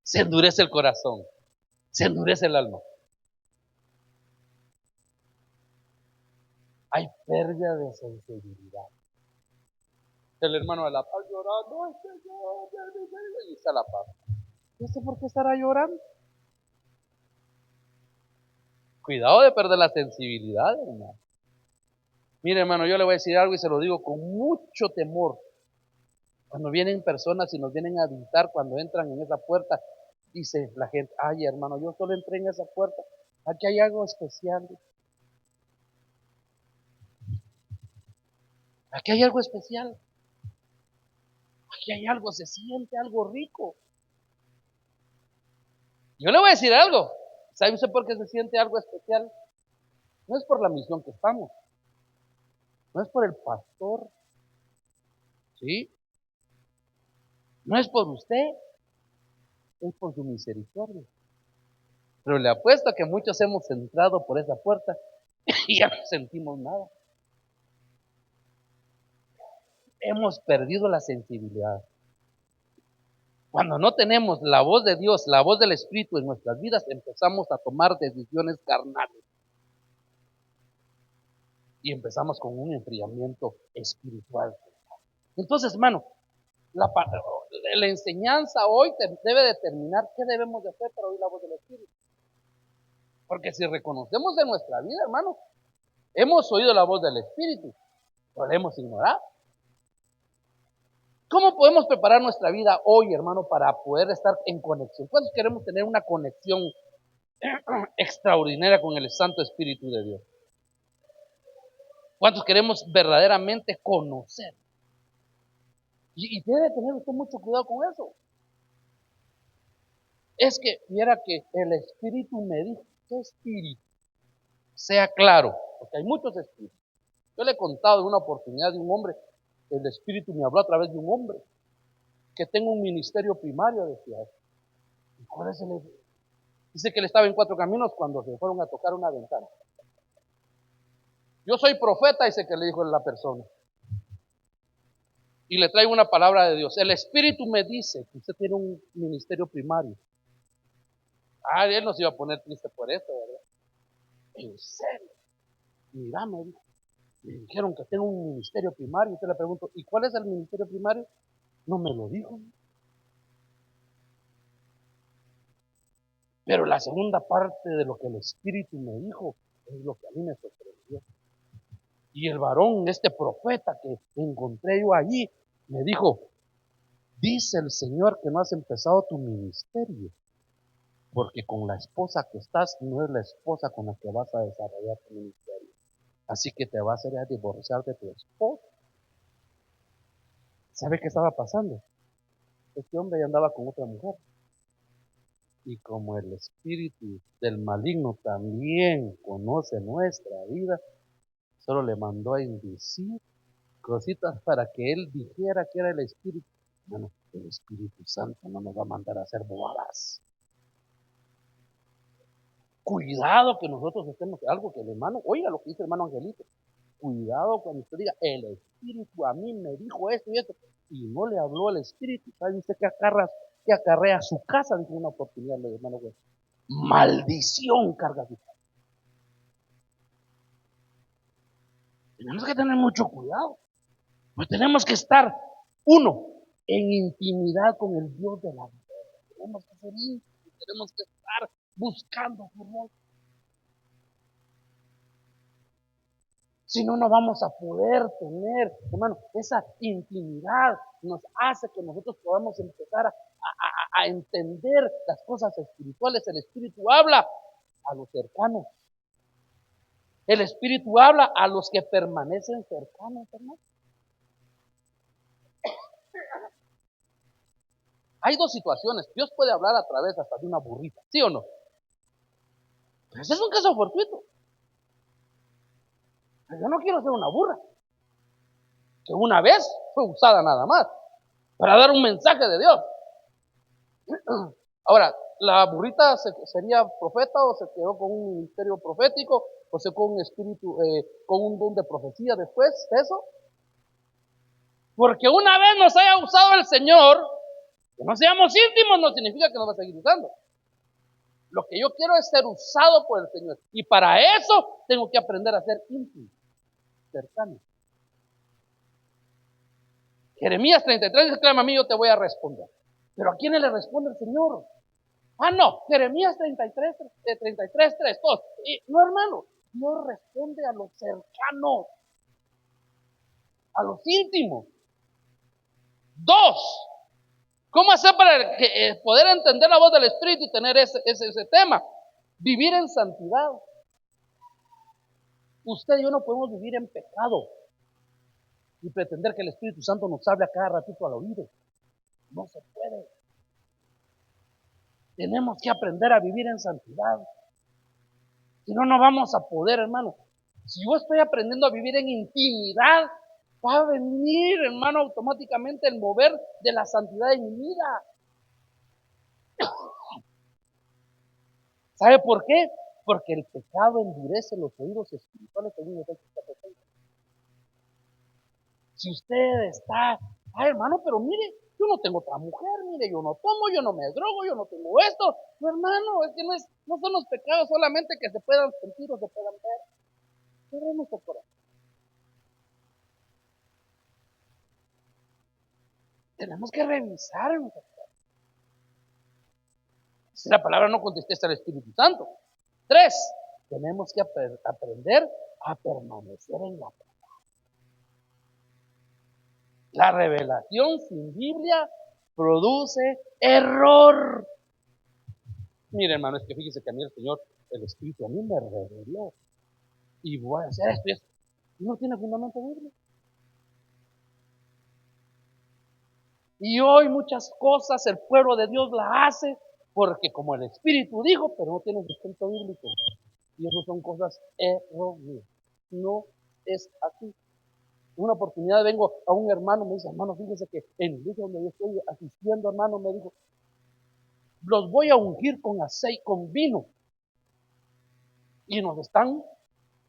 se endurece el corazón, se endurece el alma. Hay pérdida de sensibilidad. El hermano de la paz llorando, ¡ay, Señor, y está la paz! ¿Y este por qué estará llorando? Cuidado de perder la sensibilidad, hermano. Mire, hermano, yo le voy a decir algo y se lo digo con mucho temor. Cuando vienen personas y nos vienen a visitar, cuando entran en esa puerta, dice la gente, ay, hermano, yo solo entré en esa puerta. Aquí hay algo especial. Aquí hay algo especial. Aquí hay algo, se siente algo rico. Yo le voy a decir algo. ¿Sabe usted por qué se siente algo especial? No es por la misión que estamos. No es por el pastor. ¿Sí? No es por usted. Es por su misericordia. Pero le apuesto que muchos hemos entrado por esa puerta y ya no sentimos nada. Hemos perdido la sensibilidad. Cuando no tenemos la voz de Dios, la voz del Espíritu en nuestras vidas, empezamos a tomar decisiones carnales. Y empezamos con un enfriamiento espiritual. Entonces, hermano, la enseñanza hoy debe determinar qué debemos de hacer para oír la voz del Espíritu. Porque si reconocemos en nuestra vida, hermano, hemos oído la voz del Espíritu, pero la hemos ignorado. ¿Cómo podemos preparar nuestra vida hoy, hermano, para poder estar en conexión? ¿Cuántos queremos tener una conexión extraordinaria con el Santo Espíritu de Dios? ¿Cuántos queremos verdaderamente conocer? Y debe tener usted mucho cuidado con eso. Es que, viera que el Espíritu me dijo, ¿qué espíritu? Sea claro, porque hay muchos espíritus. Yo le he contado de una oportunidad de un hombre, el Espíritu me habló a través de un hombre, que tengo un ministerio primario, decía. ¿Y cuál es el? Dice que él estaba en Cuatro Caminos cuando se fueron a tocar una ventana. Yo soy profeta, dice que le dijo la persona. Y le traigo una palabra de Dios. El Espíritu me dice que usted tiene un ministerio primario. Él no se iba a poner triste por esto, ¿verdad? En serio. Mira, me dijo. Me dijeron que tengo un ministerio primario. Usted le pregunto, ¿y cuál es el ministerio primario? No me lo dijo. Pero la segunda parte de lo que el Espíritu me dijo es lo que a mí me sorprendió. Y el varón, este profeta que encontré yo allí, me dijo, dice el Señor que no has empezado tu ministerio, porque con la esposa que estás no es la esposa con la que vas a desarrollar tu ministerio. Así que te vas a ir a divorciar de tu esposa. ¿Sabe qué estaba pasando? Este hombre ya andaba con otra mujer. Y como el espíritu del maligno también conoce nuestra vida, solo le mandó a inducir cositas para que él dijera que era el espíritu. Bueno, el Espíritu Santo no nos va a mandar a hacer bobadas. Cuidado que nosotros estemos, algo que el hermano, oiga lo que dice el hermano Angelito, cuidado cuando usted diga, el Espíritu a mí me dijo esto y esto, y no le habló el Espíritu. ¿Sabe usted que acarrea su casa? Dijo una oportunidad el hermano Güey. Maldición carga su casa. Tenemos que tener mucho cuidado. Pues tenemos que estar, uno, en intimidad con el Dios de la vida. Tenemos que ser íntimos, tenemos que estar buscando su rostro. Si no, no vamos a poder tener, hermano, esa intimidad nos hace que nosotros podamos empezar a entender las cosas espirituales. El Espíritu habla a los cercanos. El Espíritu habla a los que permanecen cercanos, hermano. Hay dos situaciones. Dios puede hablar a través hasta de una burrita, ¿sí o no? Pero ese es un caso fortuito. Pero yo no quiero ser una burra, que una vez fue usada nada más para dar un mensaje de Dios. Ahora, ¿la burrita sería profeta o se quedó con un ministerio profético o se con un espíritu, con un don de profecía después de eso? Porque una vez nos haya usado el Señor, que no seamos íntimos no significa que nos va a seguir usando. Lo que yo quiero es ser usado por el Señor. Y para eso tengo que aprender a ser íntimo, cercano. Jeremías 33 exclama a mí, yo te voy a responder. Pero ¿a quién le responde el Señor? Ah, no, Jeremías 33, 3, todos. No, hermano, Dios responde a los cercanos, a los íntimos. Dos, ¿cómo hacer para poder entender la voz del Espíritu y tener ese tema? Vivir en santidad. Usted y yo no podemos vivir en pecado y pretender que el Espíritu Santo nos hable a cada ratito al oído. No se puede. Tenemos que aprender a vivir en santidad. Si no, no vamos a poder, hermano. Si yo estoy aprendiendo a vivir en intimidad, va a venir, hermano, automáticamente el mover de la santidad en mi vida. ¿Sabe por qué? Porque el pecado endurece los oídos espirituales según Efesios 4:6. Si usted está, hermano, pero mire, yo no tengo otra mujer, mire, yo no tomo, yo no me drogo, yo no tengo esto. No, hermano, es que no son los pecados solamente que se puedan sentir o se puedan ver. Pero nuestro corazón. Tenemos que revisar nuestro corazón. Si la palabra no contesta al Espíritu Santo. 3, tenemos que aprender a permanecer en la palabra. La revelación sin Biblia produce error. Mire, hermano, es que fíjese que a mí el Señor, el Espíritu, a mí me reveló. Y voy a hacer esto y esto. No tiene fundamento bíblico. Y hoy muchas cosas el pueblo de Dios la hace porque como el Espíritu dijo, pero no tiene sustento bíblico. Y eso son cosas erróneas. No es así. Una oportunidad vengo a un hermano, me dice, hermano, fíjese que en la iglesia donde yo estoy asistiendo, hermano, me dijo, los voy a ungir con aceite, con vino. Y nos están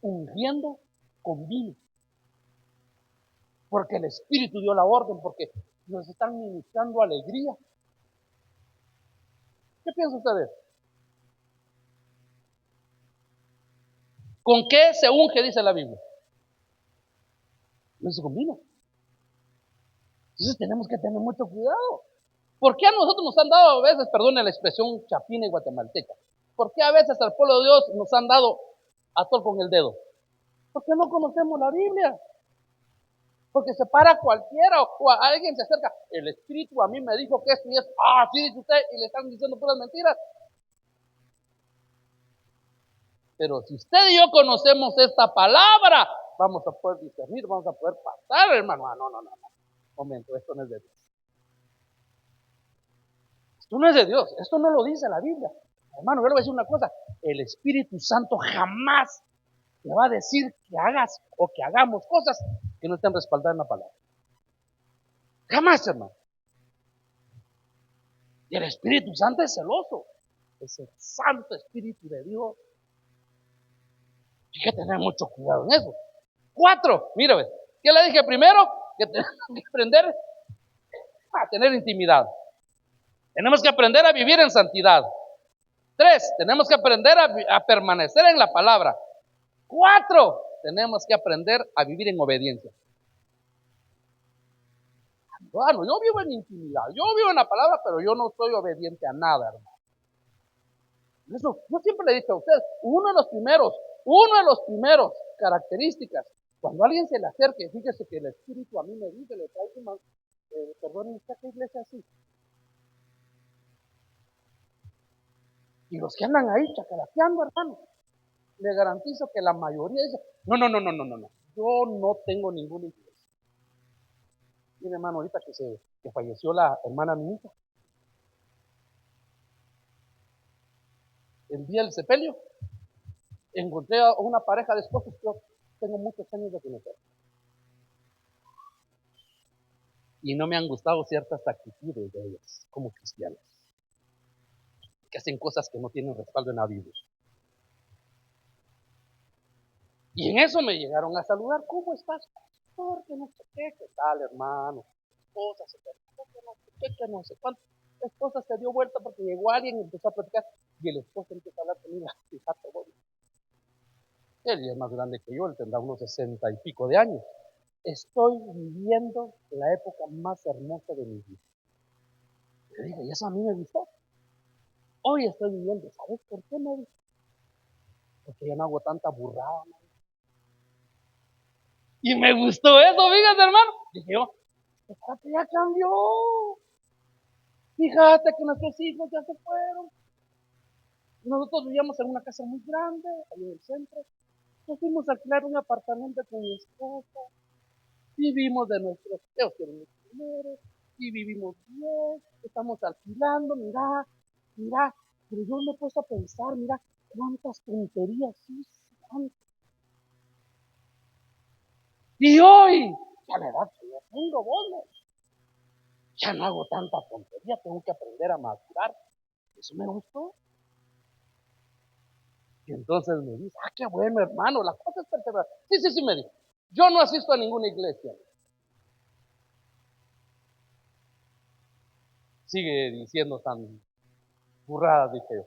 ungiendo con vino. Porque el Espíritu dio la orden, porque nos están ministrando alegría. ¿Qué piensa usted de eso? ¿Con qué se unge, dice la Biblia? No se con vino. Entonces tenemos que tener mucho cuidado. ¿Por qué a nosotros nos han dado a veces, perdone la expresión chapina y guatemalteca? ¿Por qué a veces al pueblo de Dios nos han dado a tol con el dedo? Porque no conocemos la Biblia. Porque se para cualquiera o a alguien se acerca. El Espíritu a mí me dijo que esto y esto. Ah, sí, dice usted, y le están diciendo puras mentiras. Pero si usted y yo conocemos esta palabra, vamos a poder discernir, vamos a poder pasar, hermano. Ah, no. Momento, esto no es de Dios. Esto no es de Dios, esto no lo dice la Biblia. Hermano, yo le voy a decir una cosa, el Espíritu Santo jamás te va a decir que hagas o que hagamos cosas que no estén respaldadas en la palabra. Jamás, hermano. Y el Espíritu Santo es celoso. Es el Santo Espíritu de Dios. Hay que tener mucho cuidado en eso. 4, mire, ¿qué le dije primero? Que tenemos que aprender a tener intimidad. Tenemos que aprender a vivir en santidad. 3, tenemos que aprender a permanecer en la palabra. 4, tenemos que aprender a vivir en obediencia. Bueno, yo vivo en intimidad, yo vivo en la palabra, pero yo no soy obediente a nada, hermano. Eso, yo siempre le he dicho a usted, una de las primeros características, cuando alguien se le acerque, fíjese que el Espíritu a mí me dice, le traigo más, perdón, ¿qué iglesia así? Y los que andan ahí chacalateando, hermano, le garantizo que la mayoría dice, no, no, no, no, no, no, no. Yo no tengo ninguna iglesia. Mire, hermano, ahorita que falleció la hermana de mi hija, el día del sepelio, encontré a una pareja de esposos que yo tengo muchos años de conocer. Y no me han gustado ciertas actitudes de ellas como cristianas, que hacen cosas que no tienen respaldo en la Biblia. Y en eso me llegaron a saludar, ¿cómo estás, pastor? Que no sé qué tal, hermano. Esposa se perdió, que no sé qué, que no sé cuánto. La esposa se dio vuelta porque llegó alguien y empezó a platicar. Y el esposo empezó a hablar conmigo, fíjate vos. Él ya es más grande que yo, él tendrá unos 60 y pico de años. Estoy viviendo la época más hermosa de mi vida. Le dije, y eso a mí me gustó. Hoy estoy viviendo, ¿sabes por qué me dijo? Porque ya no hago tanta burrada, man. Y me gustó eso, fíjate, hermano. Dije yo, fíjate, ya cambió. Fíjate que nuestros hijos ya se fueron. Nosotros vivíamos en una casa muy grande, ahí en el centro. Nos fuimos a alquilar un apartamento con mi esposa. Vivimos de nuestros, ellos tienen mucho dinero, y vivimos bien, estamos alquilando, mira, mira. Pero yo me he puesto a pensar, mira, cuántas tonterías hice. Y hoy, ya la edad que yo tengo, vos, ya no hago tanta tontería, tengo que aprender a madurar. Eso me gustó. Y entonces me dice, qué bueno, hermano, la cosa es perseverar. Sí, sí, sí, me dijo. Yo no asisto a ninguna iglesia. Sigue diciendo tan burradas, dije yo.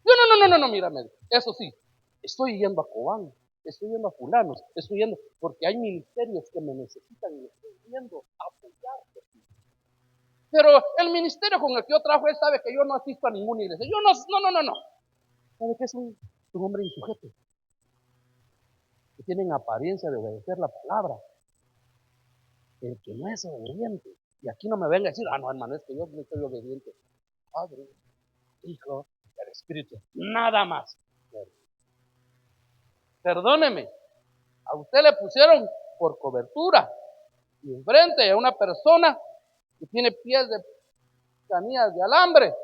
No, no, no, no, no, no, mira, me dijo. Eso sí, estoy yendo a Cobán, estoy yendo a fulanos, estoy yendo, porque hay ministerios que me necesitan y estoy yendo a apoyarte. Pero el ministerio con el que yo trabajo, él sabe que yo no asisto a ninguna iglesia. Yo no, no, no, no, no. ¿Sabe qué es un hombre insujeto? Que tienen apariencia de obedecer la palabra. El que no es obediente. Y aquí no me venga a decir, no, hermano, es que yo no soy obediente. Padre, Hijo, el Espíritu. Nada más. Perdóneme. A usted le pusieron por cobertura. Y enfrente a una persona que tiene pies de canillas de alambre,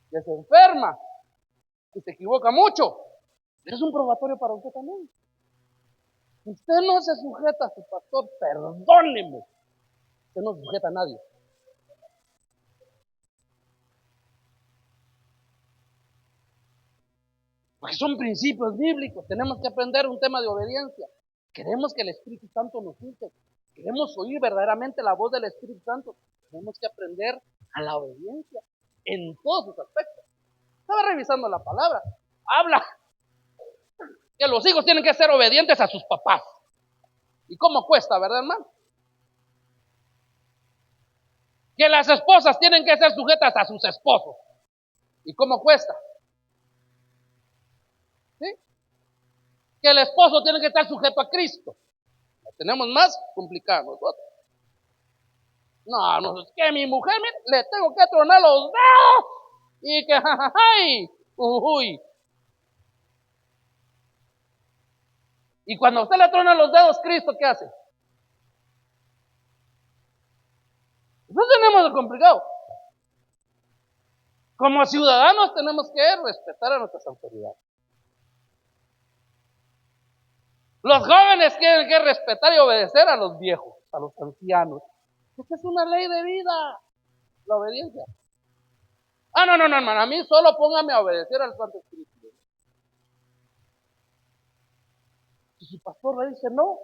que se enferma, que se equivoca mucho. Es un probatorio para usted también. Usted no se sujeta a su pastor, perdóneme. Usted no sujeta a nadie. Porque son principios bíblicos. Tenemos que aprender un tema de obediencia. Queremos que el Espíritu Santo nos use. Queremos oír verdaderamente la voz del Espíritu Santo. Tenemos que aprender a la obediencia en todos sus aspectos. Estaba revisando la palabra. Habla que los hijos tienen que ser obedientes a sus papás. ¿Y cómo cuesta, verdad, hermano? Que las esposas tienen que ser sujetas a sus esposos. ¿Y cómo cuesta? ¿Sí? Que el esposo tiene que estar sujeto a Cristo. Lo tenemos más complicado nosotros. No, no, es que mi mujer, mire, le tengo que tronar los dedos. Y que, jajaja, uy. Y cuando usted le trona los dedos, Cristo, ¿qué hace? No tenemos de complicado. Como ciudadanos tenemos que respetar a nuestras autoridades. Los jóvenes tienen que respetar y obedecer a los viejos, a los ancianos. Esta es una ley de vida, la obediencia. No, no, no, hermano, a mí solo póngame a obedecer al Santo Espíritu. Si su pastor le dice no,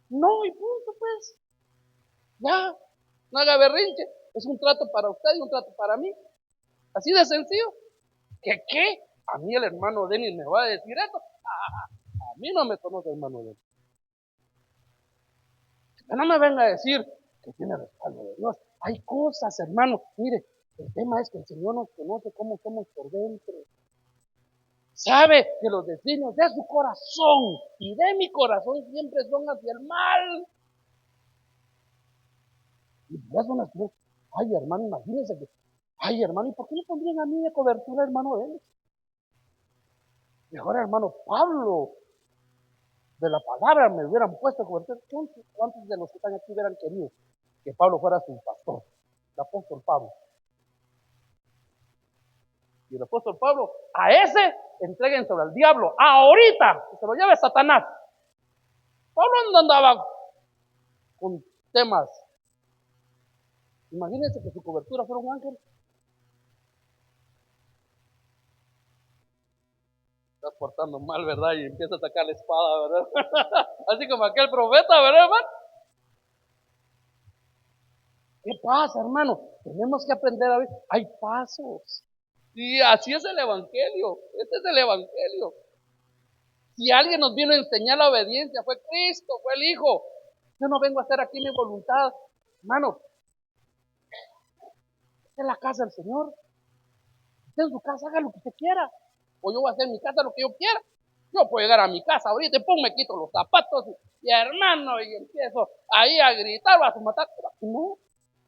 no, y punto, pues. Ya, no haga berrinche. Es un trato para usted y un trato para mí. Así de sencillo. ¿Qué? A mí el hermano Denis me va a decir esto. A mí no me conoce el hermano Denis. No me venga a decir que tiene respaldo de Dios. Hay cosas, hermano. Mire, el tema es que el Señor nos conoce cómo somos por dentro. Sabe que los designios de su corazón y de mi corazón siempre son hacia el mal. Y por eso ay, hermano, imagínense que Ay, hermano, ¿y por qué me pondrían a mí de cobertura, hermano, de él? Mejor, hermano Pablo, de la palabra me hubieran puesto de cobertura. ¿Cuántos de los que están aquí hubieran querido que Pablo fuera su pastor? El apóstol Pablo. Y el apóstol Pablo, a ese entreguen sobre el diablo, ahorita, que se lo lleve Satanás. Pablo no andaba con temas. Imagínense que su cobertura fuera un ángel. Estás portando mal, ¿verdad? Y empieza a sacar la espada, ¿verdad? Así como aquel profeta, ¿verdad, hermano? ¿Qué pasa, hermano? Tenemos que aprender a ver. Hay pasos. Y así es el evangelio. Este es el evangelio. Si alguien nos vino a enseñar la obediencia, fue Cristo, fue el Hijo. Yo no vengo a hacer aquí mi voluntad. Hermano, esta es la casa del Señor. Usted en su casa haga lo que usted quiera. O yo voy a hacer en mi casa lo que yo quiera. Yo puedo llegar a mi casa ahorita y pum, me quito los zapatos y hermano, y empiezo ahí a gritar o a matar. Pero aquí no,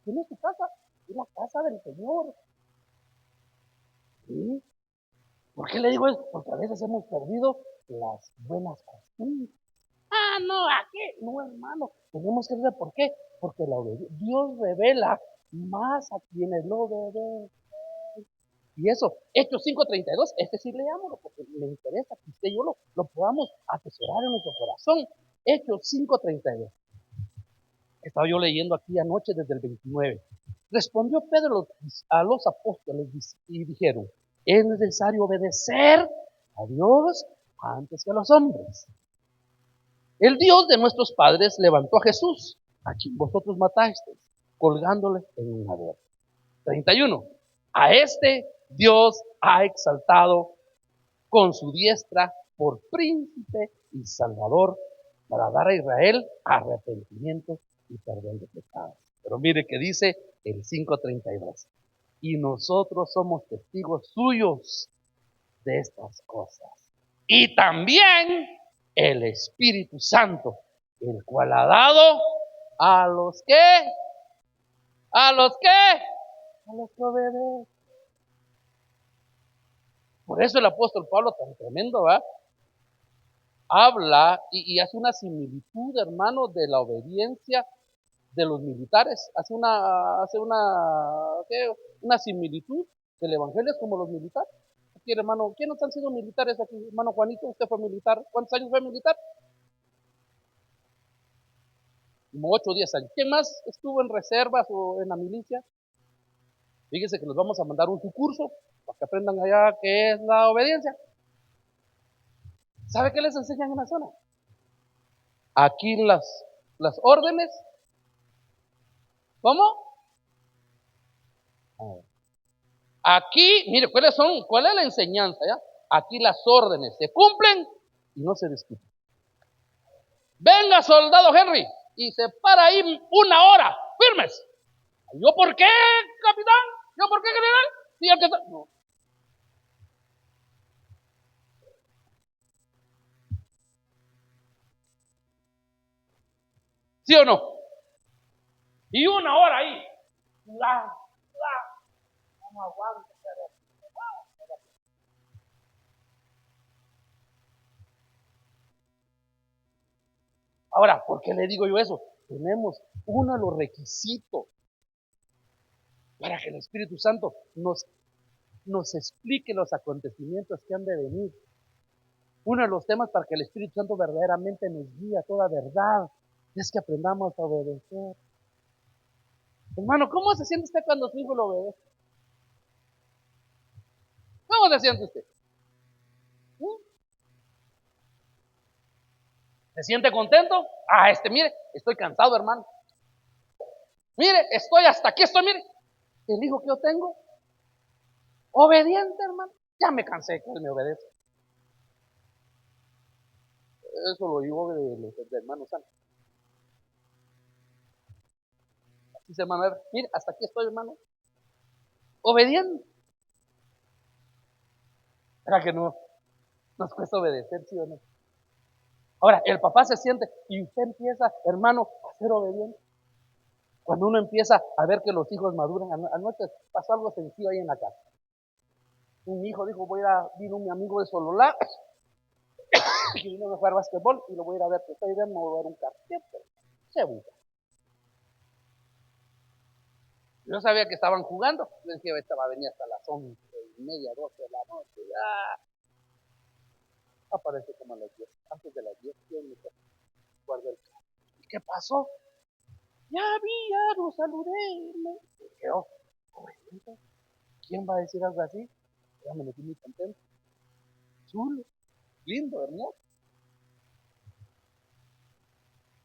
no es su casa, es la casa del Señor. ¿Sí? ¿Por qué le digo eso? Porque a veces hemos perdido las buenas costumbres. Ah, no, aquí, no, hermano. Tenemos que ver por qué. Porque Dios revela más a quienes lo obedecen. Y eso, Hechos 5:32, sí leámoslo, porque me interesa que usted y yo lo podamos atesorar en nuestro corazón. Hechos 5:32. Estaba yo leyendo aquí anoche desde el 29. Respondió Pedro a los apóstoles y dijeron, es necesario obedecer a Dios antes que a los hombres. El Dios de nuestros padres levantó a Jesús, a quien vosotros matasteis, colgándole en un madero. 31. A este Dios ha exaltado con su diestra por príncipe y salvador para dar a Israel arrepentimiento y perdón de pecados. Pero mire que dice el 5:32. Y nosotros somos testigos suyos de estas cosas. Y también el Espíritu Santo, el cual ha dado a los que, a los que obedecen. Por eso el apóstol Pablo, tan tremendo, ¿va? Habla y hace una similitud, hermano, de la obediencia de los militares. Una similitud del evangelio es como los militares. Aquí, hermano, ¿quiénes han sido militares aquí? Hermano Juanito, usted fue militar. ¿Cuántos años fue militar? Como 8 o 10 años. ¿Quién más estuvo en reservas o en la milicia? Fíjense que les vamos a mandar un curso para que aprendan allá qué es la obediencia. ¿Sabe qué les enseñan en la zona? Aquí las órdenes. ¿Cómo? Aquí, mire, ¿cuál es la enseñanza? ¿Ya? Aquí las órdenes se cumplen y no se discuten. Venga, soldado Henry, y se para ahí 1 hora, firmes. ¿Yo por qué, capitán? ¿Yo por qué, general? Sí, el que está... No. ¿Sí o no? Y 1 hora ahí. No aguanto, pero... Ahora, ¿por qué le digo yo eso? Tenemos uno de los requisitos para que el Espíritu Santo nos explique los acontecimientos que han de venir. Uno de los temas para que el Espíritu Santo verdaderamente nos guíe a toda verdad es que aprendamos a obedecer. Hermano, ¿cómo se siente usted cuando su hijo lo obedece? ¿Cómo se siente usted? ¿Se siente contento? Mire, estoy cansado, hermano. Mire, estoy hasta aquí, mire. El hijo que yo tengo, obediente, hermano. Ya me cansé que él me obedece. Eso lo digo de hermano Santo. Así se hermano, mire, hasta aquí estoy, hermano. Obediente. ¿Será que no nos cuesta obedecer, sí o no? Ahora, el papá se siente y usted empieza, hermano, a ser obediente. Cuando uno empieza a ver que los hijos maduran, anoche pasó algo sencillo ahí en la casa. Un hijo dijo, vino mi amigo de Sololá, que vino a jugar básquetbol y lo voy a ir a ver, que estoy viendo, me voy a ver un cartete. Se busca. Yo sabía que estaban jugando, yo decía, esta va a venir hasta las 11:30, 12 de la noche, ya. Aparece como a las 10, antes de las 10, yo me guardo el carro. ¿Y qué pasó? Ya vi, ya lo saludé, me quedó. ¿Quién va a decir algo así? Ya me metí muy contento. Chulo, lindo, hermoso.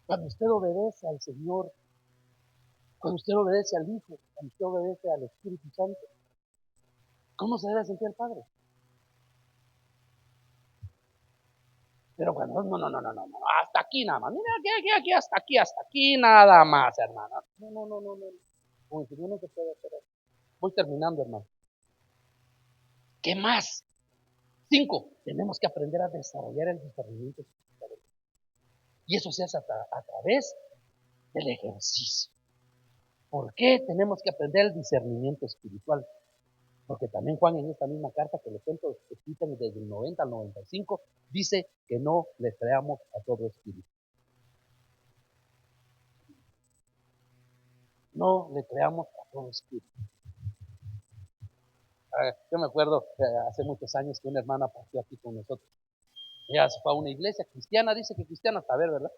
Cuando usted obedece al Señor, cuando usted obedece al Hijo, cuando usted obedece al Espíritu Santo, ¿cómo se debe sentir el Padre? Pero cuando, no, hasta aquí nada más. Mira, aquí, hasta aquí nada más, hermano. No. Con el Señor no se puede hacer eso. Voy terminando, hermano. ¿Qué más? 5, tenemos que aprender a desarrollar el discernimiento espiritual. Y eso se hace a través del ejercicio. ¿Por qué tenemos que aprender el discernimiento espiritual? Porque también Juan en esta misma carta que le cuento, escrita desde el 90 al 95, dice que no le creamos a todo espíritu. No le creamos a todo espíritu. Yo me acuerdo hace muchos años que una hermana partió aquí con nosotros. Ella se fue a una iglesia cristiana, dice que cristiana, a ver, ¿verdad?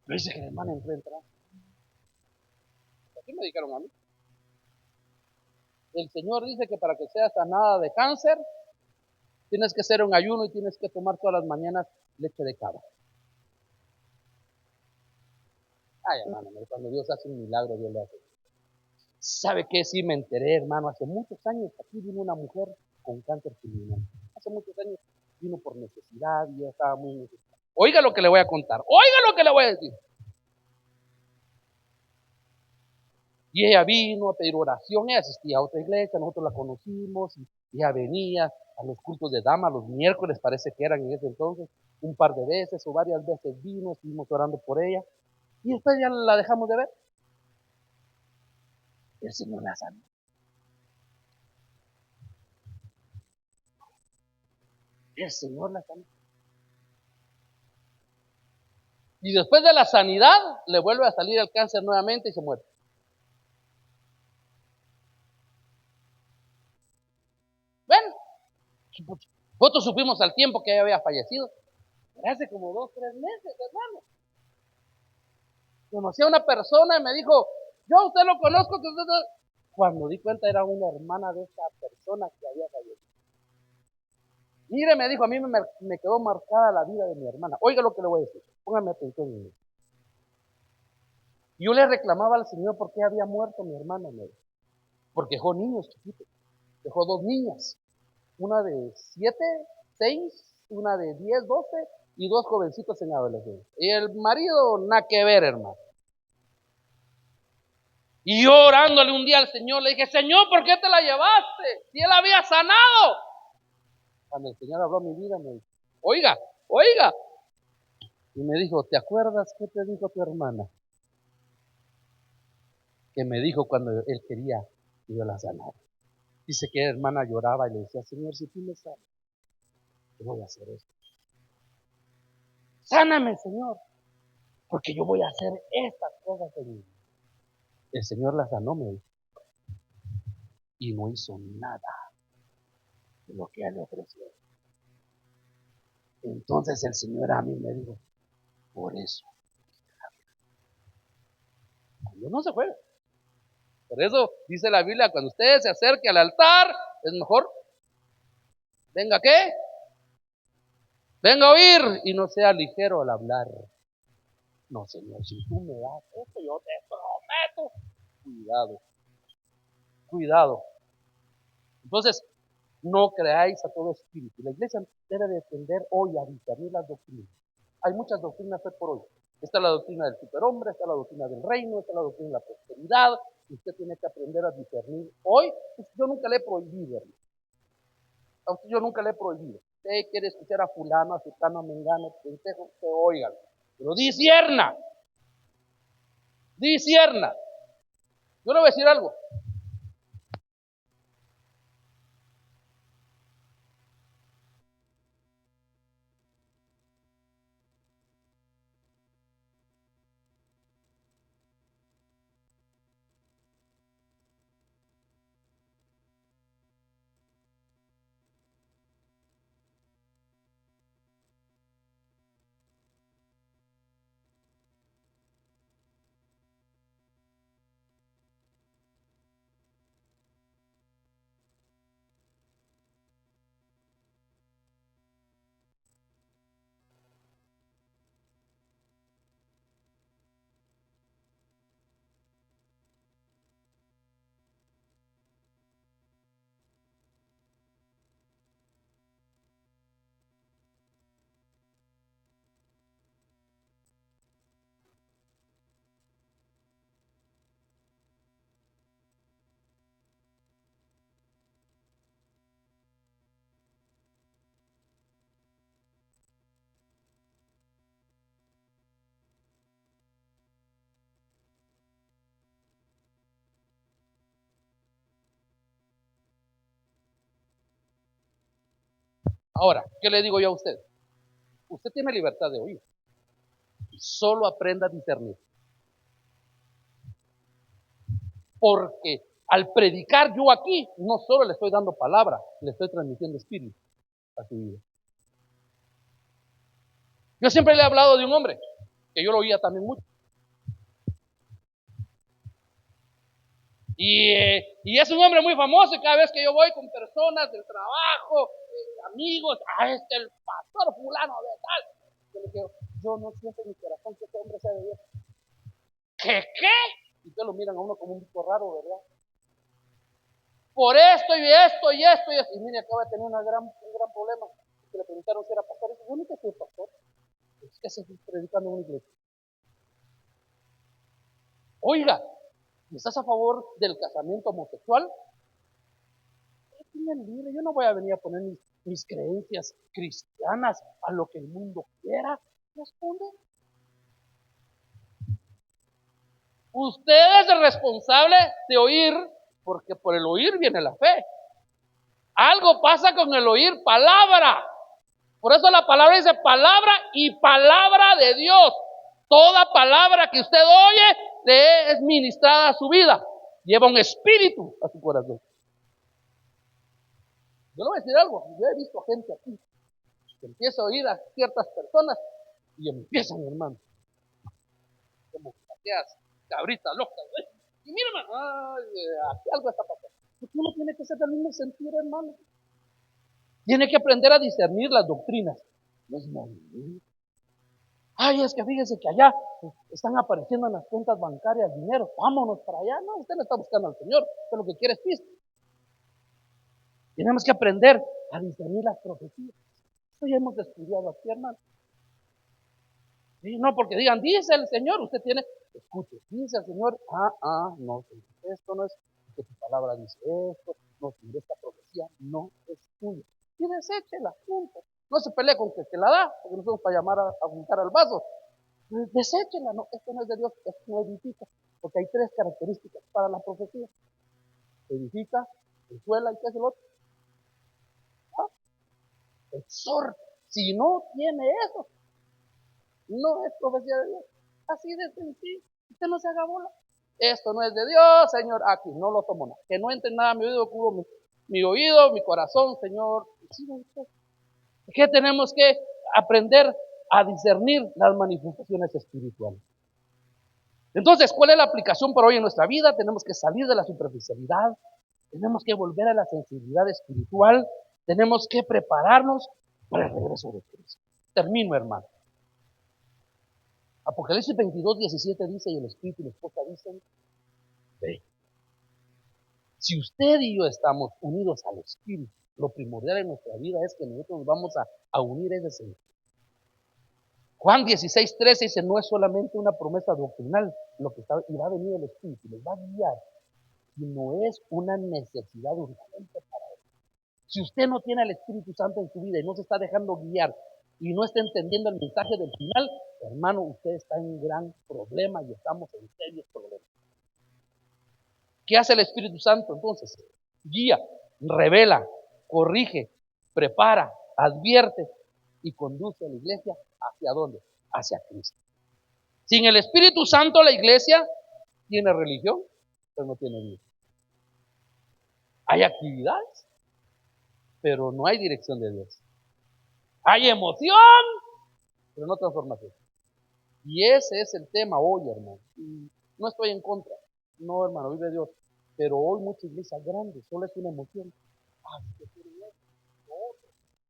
Pero dice que la hermana entró. ¿Qué me dijeron a mí? El Señor dice que para que seas sanada de cáncer, tienes que hacer un ayuno y tienes que tomar todas las mañanas leche de cabra. Ay, hermano, cuando Dios hace un milagro, Dios le hace. ¿Sabe qué? Sí me enteré, hermano, hace muchos años aquí vino una mujer con cáncer pulmonar. Hace muchos años vino por necesidad y ya estaba muy necesitada. Oiga lo que le voy a contar, oiga lo que le voy a decir. Y ella vino a pedir oración, ella asistía a otra iglesia, nosotros la conocimos, y ella venía a los cultos de dama, los miércoles parece que eran en ese entonces, un par de veces o varias veces vino, estuvimos orando por ella, y después ya la dejamos de ver. El Señor la sanó. El Señor la sanó. Y después de la sanidad, le vuelve a salir el cáncer nuevamente y se muere. ¿Ven? Nosotros supimos al tiempo que ella había fallecido. Hace como 2, 3 meses, hermano. Conocí a una persona y me dijo, yo a usted lo conozco. Cuando di cuenta era una hermana de esa persona que había fallecido. Mire, me dijo, a mí me quedó marcada la vida de mi hermana. Oiga lo que le voy a decir, póngame atención en eso. Yo le reclamaba al Señor por qué había muerto mi hermana, porque dejó niños chiquitos, dejó 2 niñas, una de 7, 6, una de 10, 12 y 2 jovencitos en adolescencia. Y el marido, nada que ver, hermano. Y yo orándole un día al Señor, le dije, Señor, ¿por qué te la llevaste? Si él había sanado. Cuando el Señor habló a mi vida, me dijo, oiga. Y me dijo, ¿te acuerdas qué te dijo tu hermana? Que me dijo cuando él quería que yo la sanara. Dice que la hermana lloraba y le decía, Señor, si tú me sanas, yo voy a hacer esto. Sáname, Señor, porque yo voy a hacer estas cosas en mí. El Señor la sanó, me dijo, y no hizo nada de lo que él le ofreció. Entonces el Señor a mí me dijo, por eso, yo no se juega. Por eso dice la Biblia, cuando usted se acerque al altar, es mejor, venga, ¿qué? Venga a oír y no sea ligero al hablar. No, Señor, si tú me das esto, yo te prometo. Cuidado. Entonces, no creáis a todo espíritu. La iglesia debe defender hoy a discernir las doctrinas. Hay muchas doctrinas hoy por hoy. Está la doctrina del superhombre, está la doctrina del reino, está la doctrina de la prosperidad. Usted tiene que aprender a discernir. Hoy, yo nunca le he prohibido, hermano. A usted yo nunca le he prohibido. Usted quiere escuchar a fulano, a sultano, a mengano, pendejo, que oigan. Pero discierna. Yo le voy a decir algo. Ahora, ¿qué le digo yo a usted? Usted tiene libertad de oír. Solo aprenda a discernir. Porque al predicar yo aquí, no solo le estoy dando palabra, le estoy transmitiendo espíritu a su vida. Yo siempre le he hablado de un hombre, que yo lo oía también mucho. Y es un hombre muy famoso, y cada vez que yo voy con personas del trabajo, amigos, es que el pastor fulano de tal, yo le digo, yo no siento en mi corazón que ese hombre sea de Dios. ¿Qué? Y ustedes lo miran a uno como un bicho raro, ¿verdad? Por esto y esto y esto y esto. Y mire, acaba de tener un gran problema. Que le preguntaron si era pastor. Y dice, yo nunca soy pastor. Es que se está predicando en una iglesia. Oiga, ¿estás a favor del casamiento homosexual? Libre. Yo no voy a venir a poner mis creencias cristianas a lo que el mundo quiera. Responde. Usted es el responsable de oír, porque por el oír viene la fe. Algo pasa con el oír palabra. Por eso la palabra dice palabra y palabra de Dios. Toda palabra que usted oye le es ministrada a su vida. Lleva un espíritu a su corazón. Yo le voy a decir algo. Yo he visto gente aquí que empieza a oír a ciertas personas y empiezan, hermano, como aquellas cabritas locas. Y mira, hermano, aquí algo está pasando. Porque uno tiene que ser del mismo sentir, hermano. Tiene que aprender a discernir las doctrinas. No es morir. Ay, es que fíjese que allá están apareciendo en las cuentas bancarias dinero. Vámonos para allá. No, usted no está buscando al Señor. Usted lo que quiere es pisto. Tenemos que aprender a discernir las profecías. Eso ya hemos estudiado aquí, hermano. Y no porque digan, dice el Señor, usted tiene, escuche, dice el Señor, no, esto no es, que tu palabra dice esto, no, esta profecía no es tuya. Y deséchela, punto. No se pelee con que la da, porque no somos para llamar a juntar al vaso. Deséchela, no, esto no es de Dios, esto no edifica, porque hay tres características para la profecía. Edifica, consuela y qué es el otro. Exhorta. Si no tiene eso, no es profecía de Dios. Así de sencillo. Usted no se haga bola. Esto no es de Dios, Señor. Aquí no lo tomo nada. Que no entre nada a mi oído, cubro mi oído, mi corazón, Señor. ¿Qué tenemos que aprender a discernir las manifestaciones espirituales? Entonces, ¿cuál es la aplicación para hoy en nuestra vida? Tenemos que salir de la superficialidad, tenemos que volver a la sensibilidad espiritual, tenemos que prepararnos para el regreso de Cristo. Termino, hermano. Apocalipsis 22:17 dice, y el Espíritu y la esposa dicen, ve. Si usted y yo estamos unidos al Espíritu, lo primordial en nuestra vida es que nosotros nos vamos a unir ese sentido. Juan 16:13 dice, no es solamente una promesa doctrinal, lo que está, y va a venir el Espíritu, les va a guiar, sino es una necesidad urgente para él. Si usted no tiene al Espíritu Santo en su vida y no se está dejando guiar y no está entendiendo el mensaje del final, hermano, usted está en un gran problema y estamos en serios problemas. ¿Qué hace el Espíritu Santo entonces? Guía, revela, corrige, prepara, advierte y conduce a la iglesia ¿hacia dónde? Hacia Cristo. Sin el Espíritu Santo la iglesia tiene religión, pero no tiene vida. Hay actividades, pero no hay dirección de Dios. Hay emoción, pero no transformación. Y ese es el tema hoy, hermano. Y no estoy en contra. No, hermano, vive Dios. Pero hoy mucha iglesia grande, solo es una emoción.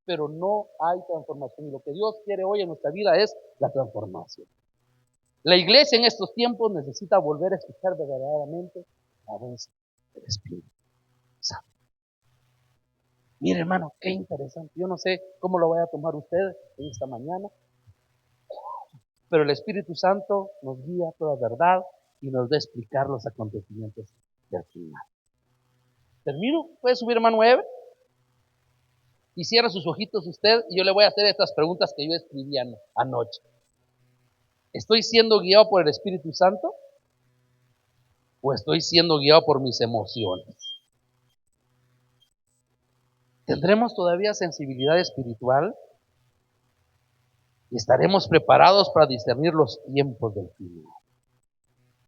Pero no hay transformación. Y lo que Dios quiere hoy en nuestra vida es la transformación. La iglesia en estos tiempos necesita volver a escuchar verdaderamente la voz del Espíritu Santo. Mire, hermano, qué interesante. Yo no sé cómo lo vaya a tomar usted en esta mañana, pero el Espíritu Santo nos guía a toda verdad y nos va a explicar los acontecimientos del final. ¿Termino? ¿Puede subir, hermano Ever? Y cierra sus ojitos usted y yo le voy a hacer estas preguntas que yo escribí anoche. ¿Estoy siendo guiado por el Espíritu Santo? ¿O estoy siendo guiado por mis emociones? ¿Tendremos todavía sensibilidad espiritual? ¿Y estaremos preparados para discernir los tiempos del final?